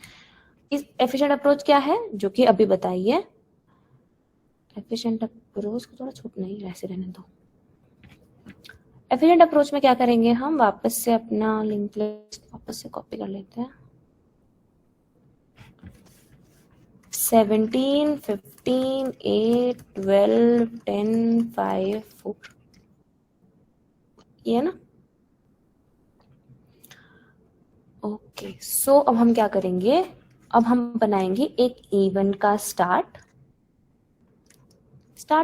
इस एफिशिएंट अप्रोच क्या है जो कि अभी बताइए, एफिशिएंट अप्रोच को थोड़ा छूट नहीं, ऐसे रहने दो। एफिशिएंट अप्रोच में क्या करेंगे हम, वापस से अपना लिंक लिस्ट वापस से कॉपी कर लेते हैं, 17, 15, 8, 12, 10, 5, 4, ये है ना। ओके, सो अब हम क्या करेंगे, अब हम बनाएंगे एक इवन का स्टार्ट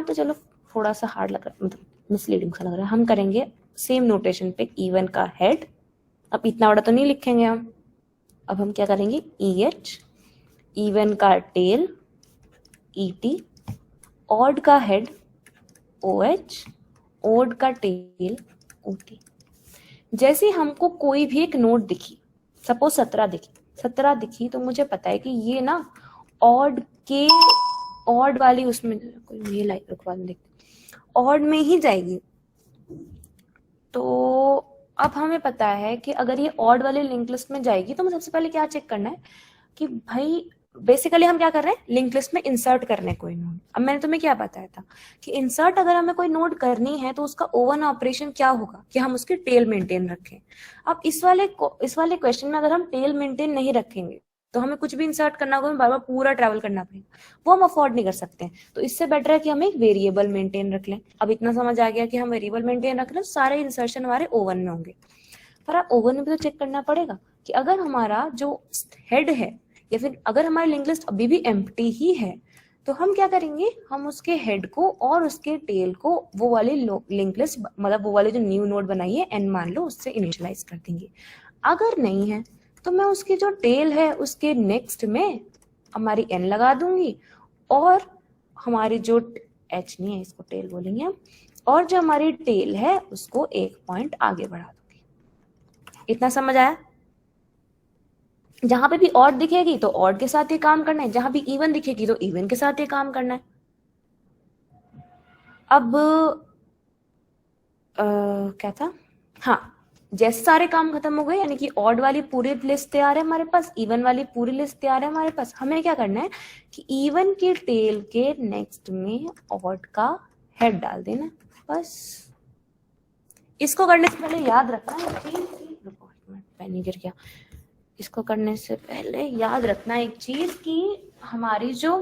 तो चलो थोड़ा सा हार्ड लग रहा है, मतलब मिसलीडिंग सा लग रहा है। हम करेंगे सेम नोटेशन पे इवन का हेड, अब इतना बड़ा तो नहीं लिखेंगे हम, अब हम क्या करेंगे, EH, इवन का टेल ET, ऑड का हेड OH, ऑड का टेल OT। जैसे हमको कोई भी एक नोट दिखी, सपोज 17 दिखी, तो मुझे पता है कि ये ना ऑड वाली उसमें, कोई ये लाइक रुकवा देखते, ऑड में ही जाएगी, तो अब हमें पता है कि अगर ये ऑड वाले लिंक लिस्ट में जाएगी तो हमें सबसे पहले क्या चेक करना है कि भाई बेसिकली हम क्या कर रहे हैं, लिंक लिस्ट में इंसर्ट करने कोई नोड। अब मैंने तुम्हें क्या बताया था कि इंसर्ट अगर हमें कोई नोड करनी है तो उसका ओवन ऑपरेशन क्या होगा कि हम उसकी टेल मेंटेन रखें। अब इस वाले क्वेश्चन में अगर हम टेल मेंटेन नहीं रखेंगे तो हमें कुछ भी इंसर्ट करना होगा, हमें बार बार पूरा ट्रैवल करना पड़ेगा, वो हम अफोर्ड नहीं कर सकते हैं। तो इससे बेटर है कि हम एक वेरिएबल मेंटेन रख लें। अब इतना समझ आ गया कि हम वेरिएबल मेंटेन रख लें, सारे इंसर्शन हमारे ओवन में होंगे। पर आप ओवन में भी तो चेक करना पड़ेगा कि अगर हमारा जो हेड है या फिर अगर हमारी लिंक लिस्ट अभी भी एम्प्टी ही है तो हम क्या करेंगे, हम उसके हेड को और उसके टेल को वो वाली लिंक लिस्ट मतलब वो वाले जो न्यू नोड बनाई है n मान लो उससे इनिशियलाइज कर देंगे। अगर नहीं है तो मैं उसकी जो टेल है उसके नेक्स्ट में हमारी n लगा दूंगी और हमारी जो h नहीं है इसको टेल बोलेंगे हम, और जो हमारी टेल है उसको एक पॉइंट आगे बढ़ा दूंगी। इतना समझ आया? जहां पे भी ऑड दिखेगी तो ऑड के साथ ये काम करना है, जहां भी इवन दिखेगी तो इवन के साथ ये काम करना है। अब क्या था, हाँ, जैसे सारे काम खत्म हो गए यानी कि ऑड वाली पूरी लिस्ट तैयार है हमारे पास, इवन वाली पूरी लिस्ट तैयार है हमारे पास। हमें क्या करना है कि इवन के टेल के नेक्स्ट में ऑड का हेड डाल देना, बस। इसको करने से पहले याद रखना एक चीज, पेन ही गिर गया। इसको करने से पहले याद रखना एक चीज कि हमारी जो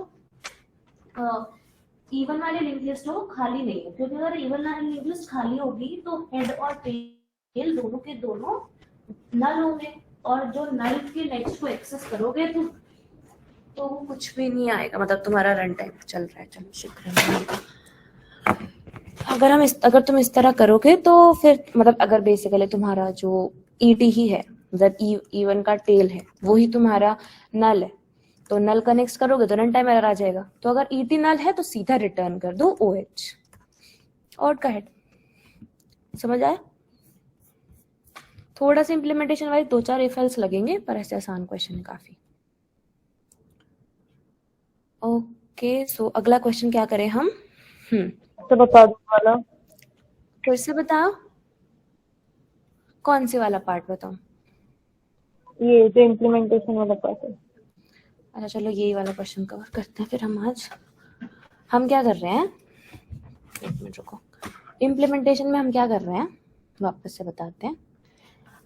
इवन वाली लिंक लिस्ट हो खाली नहीं है, क्योंकि अगर इवन वाली लिंक लिस्ट खाली होगी तो हेड और टेल दोनों के दोनों नल होंगे और जो नल के नेक्स्ट को एक्सेस करोगे तो कुछ भी नहीं आएगा, मतलब तुम्हारा रन टाइम चल रहा है। चलो शुक्र। अगर तुम इस तरह करोगे तो फिर मतलब अगर बेसिकली तुम्हारा जो ईटी ही है, मतलब इवन का टेल है वही तुम्हारा नल है, तो नल कनेक्ट करोगे तो रन टाइम एरर आ जाएगा। तो अगर ईटी नल है तो सीधा रिटर्न कर दो OH ऑड का हेड। समझ आया? थोड़ा सा इंप्लीमेंटेशन वाइज 2-4 इफ एल्स लगेंगे, पर ऐसे आसान क्वेश्चन है काफी। ओके, सो अगला क्वेश्चन क्या करें हम? तो बता दो वाला, फिर से बताओ कौन से वाला पार्ट बताओ? ये जो इम्प्लीमेंटेशन वाला पार्ट है। अच्छा चलो यही वाला क्वेश्चन कवर करते हैं फिर हम आज। हम क्या कर रहे हैं, एक मिनट रुको। इम्प्लीमेंटेशन में हम क्या कर रहे हैं वापस से बताते हैं।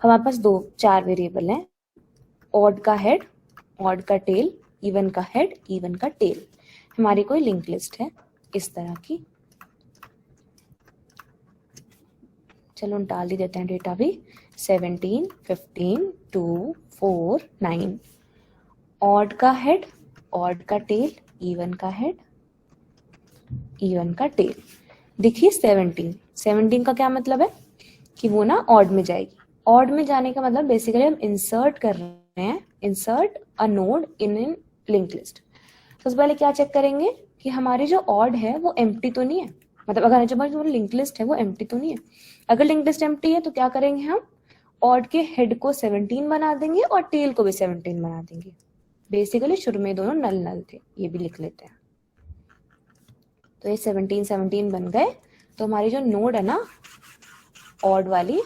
हमारे पास 4 वेरिएबल हैं, ऑड का हेड, ऑड का टेल, इवन का हेड, इवन का टेल। हमारी कोई लिंक लिस्ट है इस तरह की। चलो डाल ही देते हैं डेटा भी। 17, 15, 2, 4, 9। ऑड का हेड, ऑड का टेल, इवन का हेड, इवन का टेल। देखिए 17 का क्या मतलब है कि वो ना ऑड में जाएगी। ऑड में जाने का मतलब बेसिकली हम इंसर्ट कर रहे हैं, insert a node in link list. सबसे पहले क्या चेक करेंगे कि हमारी जो ऑड है वो एम्प्टी तो नहीं है, मतलब अगर जो लिंक लिस्ट है वो एम्प्टी तो नहीं है। अगर लिंक लिस्ट एम्प्टी है तो क्या करेंगे हम, ऑड के हेड को 17 बना देंगे और टेल को भी 17 बना देंगे। बेसिकली शुरू में दोनों नल नल थे, ये भी लिख लेते हैं। तो ये 17 बन गए। तो हमारी जो नोड है ना ऑड वाली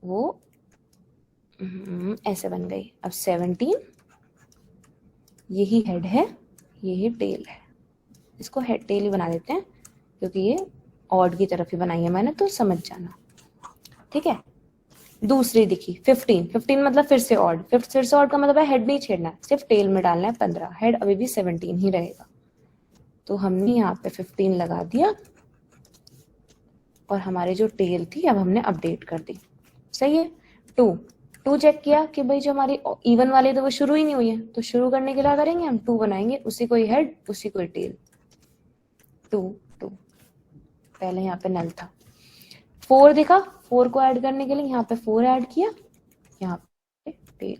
वो ऐसे बन गई। अब 17 यही हेड है, यही टेल है। इसको हेड टेल ही बना देते हैं क्योंकि ये ऑड की तरफ ही बनाई है मैंने, तो समझ जाना। ठीक है, दूसरी दिखी 15 मतलब फिर से ऑड। फिर से ऑड का मतलब है हेड नहीं छेड़ना है, सिर्फ टेल में डालना है 15। हेड अभी भी 17 ही रहेगा। तो हमने यहाँ पे 15 लगा दिया और हमारी जो टेल थी अब हमने अपडेट कर दी। सही है। 2 चेक किया कि भाई जो हमारी इवन वाली तो वो शुरू ही नहीं हुई है, तो शुरू करने के लिए करेंगे हम 2 बनाएंगे, उसी कोई हेड उसी कोई टेल। 2 पहले यहाँ पे नल था। 4 दिखा, 4 को ऐड करने के लिए यहाँ पे 4 ऐड किया, यहाँ पे टेल।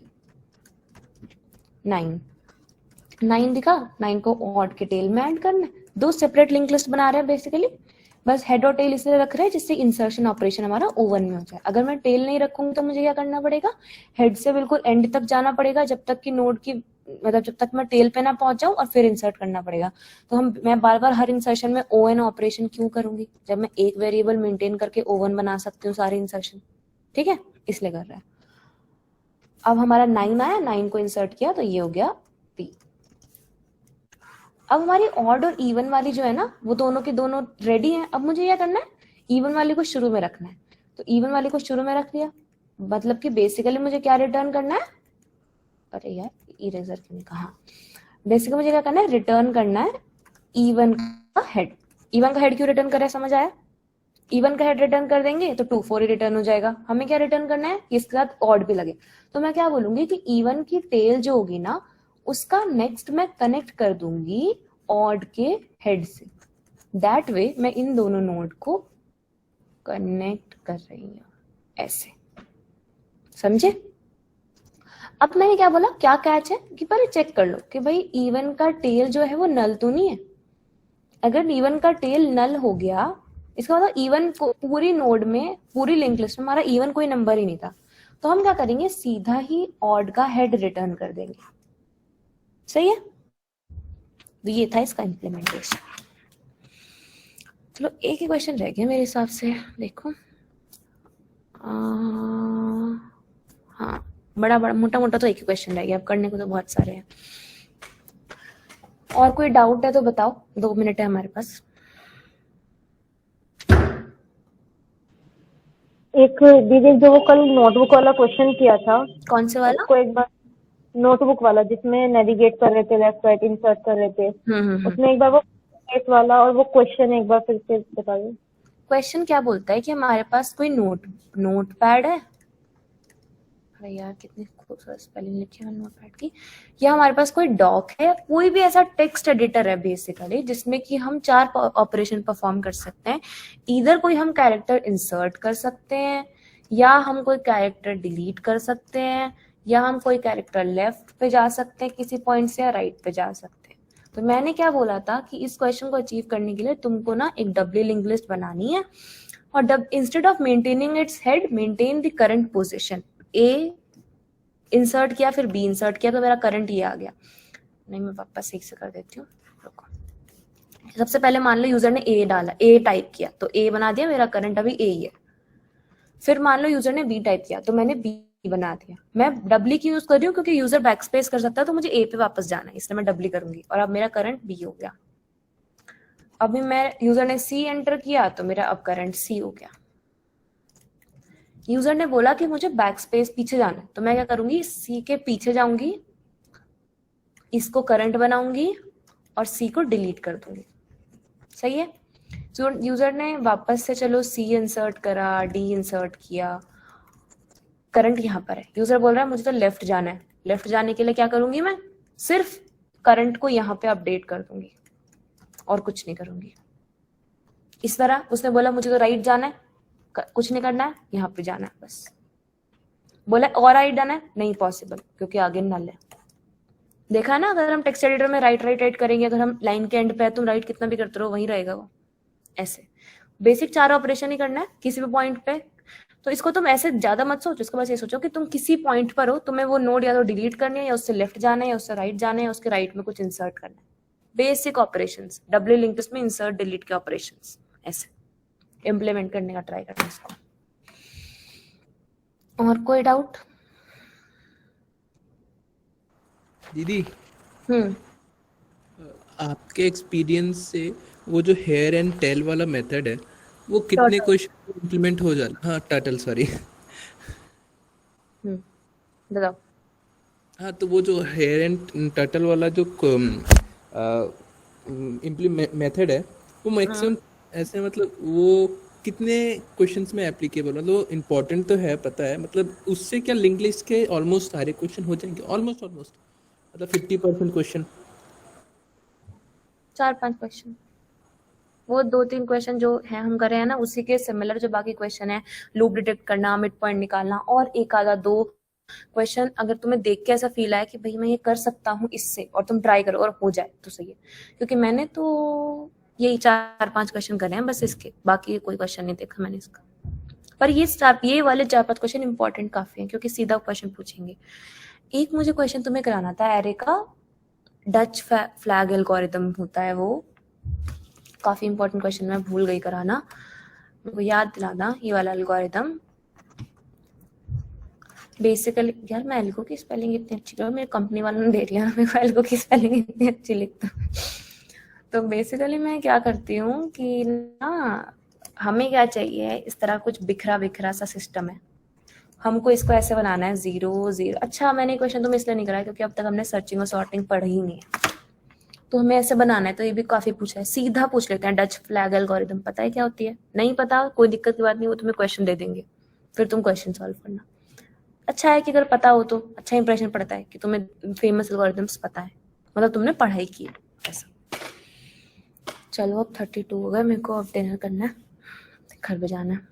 9 दिखा, 9 को ऑड के टेल में ऐड करना है। 2 सेपरेट लिंक लिस्ट बना रहे हैं बेसिकली, बस हेड और टेल इसलिए रख रहे हैं जिससे इंसर्शन ऑपरेशन हमारा ओवन में हो जाए। अगर मैं टेल नहीं रखूंगी तो मुझे क्या करना पड़ेगा, हेड से बिल्कुल एंड तक जाना पड़ेगा जब तक कि नोड की मतलब जब तक मैं टेल पे ना पहुंच जाऊं और फिर इंसर्ट करना पड़ेगा। तो मैं बार बार हर इंसर्शन में ON ऑपरेशन क्यों करूंगी जब मैं एक वेरिएबल मेंटेन करके O1 बना सकती हूँ सारे इंसर्शन। ठीक है, इसलिए कर रहा है। अब हमारा 9 आया, 9 को इंसर्ट किया तो ये हो गया P। अब हमारी ऑड और इवन वाली जो है ना वो दोनों के दोनों रेडी हैं। अब मुझे क्या करना है, इवन वाली को शुरू में रखना है। तो इवन वाली को शुरू में रख लिया, मतलब कि बेसिकली मुझे क्या रिटर्न करना है, अरे यार इरेजर क्यों नहीं कहा, बेसिकली मुझे क्या करना है, रिटर्न करना है इवन का हेड। इवन का हेड क्यों रिटर्न कर रहा है, समझ आया? इवन का हेड रिटर्न कर देंगे तो 2 4 ही रिटर्न हो जाएगा। हमें क्या रिटर्न करना है, इसके साथ ऑड भी लगे। तो मैं क्या बोलूंगी कि इवन की टेल जो होगी ना उसका नेक्स्ट मैं कनेक्ट कर दूंगी ऑड के हेड से। दैट वे मैं इन दोनों नोड को कनेक्ट कर रही हूँ ऐसे, समझे? अब मैंने क्या बोला, क्या कैच है कि पहले चेक कर लो कि भाई इवन का टेल जो है वो नल तो नहीं है। अगर इवन का टेल नल हो गया इसका मतलब इवन को पूरी नोड में, पूरी लिंक लिस्ट में हमारा इवन कोई नंबर ही नहीं था। तो हम क्या करेंगे, सीधा ही ऑड का हेड रिटर्न कर देंगे। सही है? तो ये था इसका इम्प्लीमेंटेशन। चलो एक ही क्वेश्चन रह गया मेरे हिसाब से, देखो हाँ बड़ा मोटा मोटा तो एक ही क्वेश्चन रह गया, अब करने को तो बहुत सारे हैं। और कोई डाउट है तो बताओ, 2 मिनट है हमारे पास। एक दीदी जो वो कल नोटबुक वाला क्वेश्चन किया था, कौन से वाला? उसको एक बार, नोटबुक वाला जिसमें नेविगेट कर रहे थे, लेफ्ट राइट इंसर्ट कर रहे थे, उसमें एक बार वो केस वाला और वो क्वेश्चन एक बार फिर से बताइए। क्वेश्चन क्या बोलता है कि हमारे पास कोई नोट पैड है, अरे यार कितनी खूबसूरत स्पेलिंग लिखी है नोटपैड की, या हमारे पास कोई डॉक है, कोई भी ऐसा टेक्स्ट एडिटर है बेसिकली जिसमें कि हम 4 ऑपरेशन परफॉर्म कर सकते हैं। इधर कोई हम कैरेक्टर इंसर्ट कर सकते हैं, या हम कोई कैरेक्टर डिलीट कर सकते हैं, या हम कोई कैरेक्टर लेफ्ट पे जा सकते हैं किसी पॉइंट से, या राइट पे जा सकते हैं। तो मैंने क्या बोला था कि इस क्वेश्चन को अचीव करने के लिए तुमको ना एक डब्ल्यू लिंक लिस्ट बनानी है, और instead of maintaining its head maintain the current position. A insert किया, फिर बी इंसर्ट किया, तो मेरा करंट ये आ गया। नहीं, मैं वापस ठीक से कर देती हूँ, रुको। सबसे पहले मान लो यूजर ने ए डाला, ए टाइप किया तो ए बना दिया, मेरा करंट अभी ए ही है। फिर मान लो यूजर ने बी टाइप किया तो मैंने बी बना दिया। मैं डब्ल्यू की यूज कर रही हूँ क्योंकि यूजर बैकस्पेस कर सकता है, तो मुझे ए पे वापस जाना है, इसलिए मैं डब्ल्यू करूंगी, और अब मेरा करंट बी हो गया। अभी मैं यूजर ने सी एंटर किया तो मेरा अब करंट सी हो गया। यूजर ने बोला कि मुझे बैकस्पेस पीछे जाना है, तो मैं क्या करूंगी, सी के पीछे जाऊंगी, इसको करंट बनाऊंगी और सी को डिलीट कर दूंगी। सही है? तो यूजर ने वापस से चलो सी इंसर्ट करा, डी इंसर्ट किया, करंट यहाँ पर है। यूजर बोल रहा है मुझे तो लेफ्ट जाना है, लेफ्ट जाने के लिए क्या करूंगी, मैं सिर्फ करंट को यहाँ पे अपडेट कर दूंगी और कुछ नहीं करूंगी। इस तरह उसने बोला मुझे तो राइट जाना है, कुछ नहीं करना है, यहाँ पे जाना है बस। बोला और राइट जाना है, नहीं पॉसिबल क्योंकि आगे नल है। देखा ना, अगर हम टेक्स्ट एडिटर में राइट करेंगे, अगर हम लाइन के एंड पे है, तुम राइट कितना भी करते रहो वहीं रहेगा वो। ऐसे बेसिक 4 ऑपरेशन ही करना है किसी भी पॉइंट पे। तो इसको तुम ऐसे ज्यादा मत सोचो, इसको बस ये सोचो कि तुम किसी पॉइंट पर हो, तुम्हें वो नोड या तो डिलीट करनी है, या उससे लेफ्ट जाना है, या उससे राइट जाना है, या उसके राइट में कुछ इंसर्ट करना है। Basic operations, W link list में इंसर्ट डिलीट के ऑपरेशंस, ऐसे इम्प्लीमेंट करने का ट्राई करना इसको। और कोई डाउट? दीदी, हम्म आपके एक्सपीरियंस से वो जो हेयर एंड टेल वाला मेथड है वो कितने क्वेश्चन इम्प्लीमेंट हो जाता? हाँ, टर्टल, सॉरी। बताओ। हाँ, तो वो जो हेयर एंड टर्टल वाला जो मेथड है वो मैक्सिमम ऐसे, मतलब वो कितने क्वेश्चंस में एप्लीकेबल, मतलब इम्पोर्टेंट तो है, पता है, मतलब उससे क्या लिंक लिस्ट के ऑलमोस्ट सारे क्वेश्चन हो जाएंगे? ऑलमोस्ट मतलब 50% क्वेश्चन, 4-5 क्वेश्चन, वो 2-3 क्वेश्चन जो है हम कर रहे हैं ना उसी के सिमिलर जो बाकी क्वेश्चन है, लूप डिटेक्ट करना, मिड पॉइंट निकालना, और एक आधा 2 क्वेश्चन अगर तुम्हें देख के ऐसा फील आया कि भाई मैं ये कर सकता हूँ इससे, और तुम ट्राई करो और हो जाए तो सही है। क्योंकि मैंने तो यही 4-5 क्वेश्चन करे हैं बस, इसके बाकी कोई क्वेश्चन नहीं देखा मैंने इसका। पर ये वाले 4-5 क्वेश्चन इंपॉर्टेंट काफी हैं क्योंकि सीधा क्वेश्चन पूछेंगे। एक मुझे क्वेश्चन तुम्हें कराना था एरे का, डच फ्लैग एल्गोरिथम होता है वो, काफी इंपॉर्टेंट क्वेश्चन, मैं भूल गई कराना, मेरे को याद दिलाना ये वाला एल्गोरिथम। बेसिकली यार मैं एल्गो की स्पेलिंग इतनी अच्छी कर, मेरी कंपनी वालों ने दे दिया मेरे को एल्गो की स्पेलिंग इतनी अच्छी लिखता हूँ। तो बेसिकली मैं क्या करती हूँ कि ना हमें क्या चाहिए, इस तरह कुछ बिखरा बिखरा सा सिस्टम है, हमको इसको ऐसे बनाना है 0 0। अच्छा मैंने क्वेश्चन तुम्हें इसलिए नहीं कराया क्योंकि अब तक हमने सर्चिंग और सॉर्टिंग पढ़ी ही नहीं है, तो हमें ऐसे बनाना है। तो ये भी काफी पूछा है, सीधा पूछ लेते हैं डच फ्लैग एल्गोरिथम पता है क्या होती है? नहीं पता कोई दिक्कत की बात नहीं, वो तुम्हें क्वेश्चन दे देंगे, फिर तुम क्वेश्चन सॉल्व करना। अच्छा है कि अगर पता हो तो अच्छा इंप्रेशन पड़ता है कि तुम्हें फेमस एल्गोरिथम्स पता है, मतलब तुमने पढ़ाई की है ऐसा। चलो अब 32 हो गए, मेरे को अब डिनर करना है, घर पे जाना है।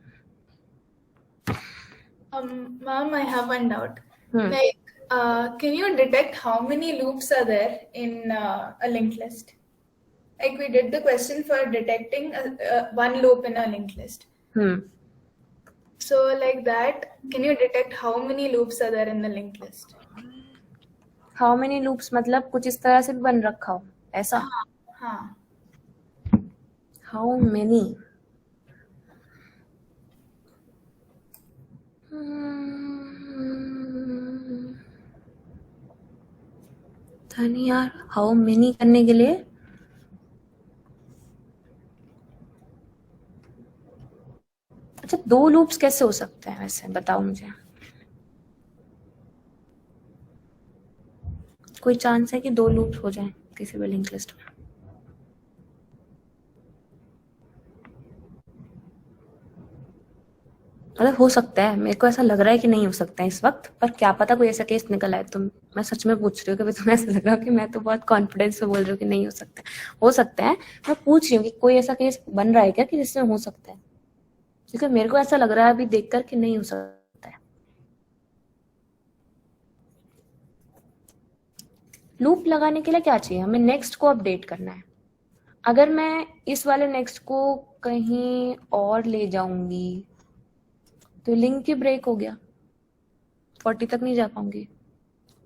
Ma'am, I have one doubt. Hmm. Like, can you detect how many loops are there in a linked list? Like we did the question for detecting one loop in a linked list. So like that, can you detect how many loops are there in the linked list? How many loops मतलब कुछ इस तरह से भी बन रखा हो ऐसा? हाँ. How many? था नहीं यार, हाउ मेनी करने के लिए अच्छा 2 लूप्स कैसे हो सकते हैं वैसे बताओ मुझे, कोई चांस है कि 2 लूप्स हो जाएं किसी भी लिंक लिस्ट में? मतलब हो सकता है, मेरे को ऐसा लग रहा है कि नहीं हो सकता है इस वक्त, पर क्या पता कोई ऐसा केस निकल आए। तुम, मैं सच में पूछ रही हूँ कि तुम्हें ऐसा लग रहा हो कि मैं तो बहुत कॉन्फिडेंस से बोल रही हूँ कि नहीं हो सकता, हो सकता है। मैं पूछ रही हूँ कि कोई ऐसा केस बन रहा है क्या कि जिसमें हो सकता है, क्योंकि मेरे को ऐसा लग रहा है अभी देखकर कि नहीं हो सकता है। लूप लगाने के लिए क्या चाहिए हमें? नेक्स्ट को अपडेट करना है। अगर मैं इस वाले नेक्स्ट को कहीं और ले जाऊंगी तो लिंक ही ब्रेक हो गया, 40 तक नहीं जा पाऊंगी।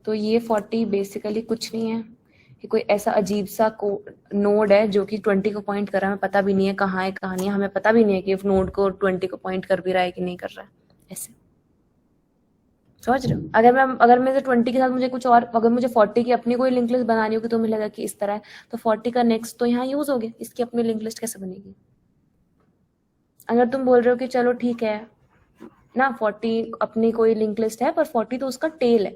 तो ये 40 बेसिकली कुछ नहीं है, ये कोई ऐसा अजीब सा नोड है जो कि 20 को पॉइंट कर रहा है, हमें पता भी नहीं है कहाँ है कहाँ नहीं है, हमें पता भी नहीं है कि नोड को 20 को पॉइंट कर भी रहा है कि नहीं कर रहा है। ऐसे समझ रहे हो? अगर मैं 20 के साथ मुझे कुछ और, अगर मुझे 40 की अपनी कोई लिंक लिस्ट बनानी होगी तो मुझे लगा कि इस तरह है, तो 40 का नेक्स्ट तो यहाँ यूज हो गया, इसकी अपनी लिंक लिस्ट कैसे बनेगी? अगर तुम बोल रहे हो कि चलो ठीक है ना 40 अपनी कोई लिंक लिस्ट है, पर 40 तो उसका टेल है,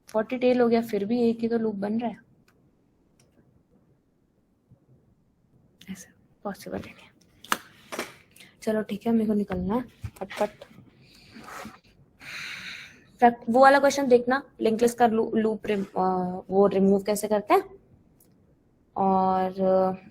40 टेल हो गया, फिर भी एक ही तो लूप बन रहा है, ऐसा पॉसिबल है नहीं। चलो ठीक है, मेरे को निकलना है फटफट। वो वाला क्वेश्चन देखना, लिंक लिस्ट का लूप वो रिमूव कैसे करते हैं, और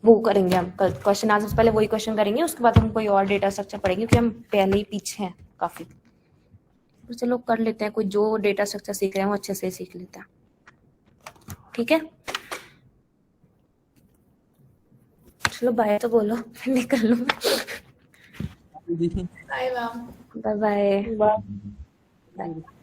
वो करेंगे हम क्वेश्चन आंसर से पहले, वही क्वेश्चन करेंगे, उसके बाद हम कोई और डेटा स्ट्रक्चर पढ़ेंगे क्योंकि हम पहले ही पीछे हैं काफी। तो चलो कर लेते हैं, कोई जो डेटा स्ट्रक्चर सीख रहे हैं वो अच्छे से सीख लेते हैं, ठीक है? चलो बाय तो बोलो, फिर निकल लो। Bye, ma'am. Bye bye. Bye. Bye.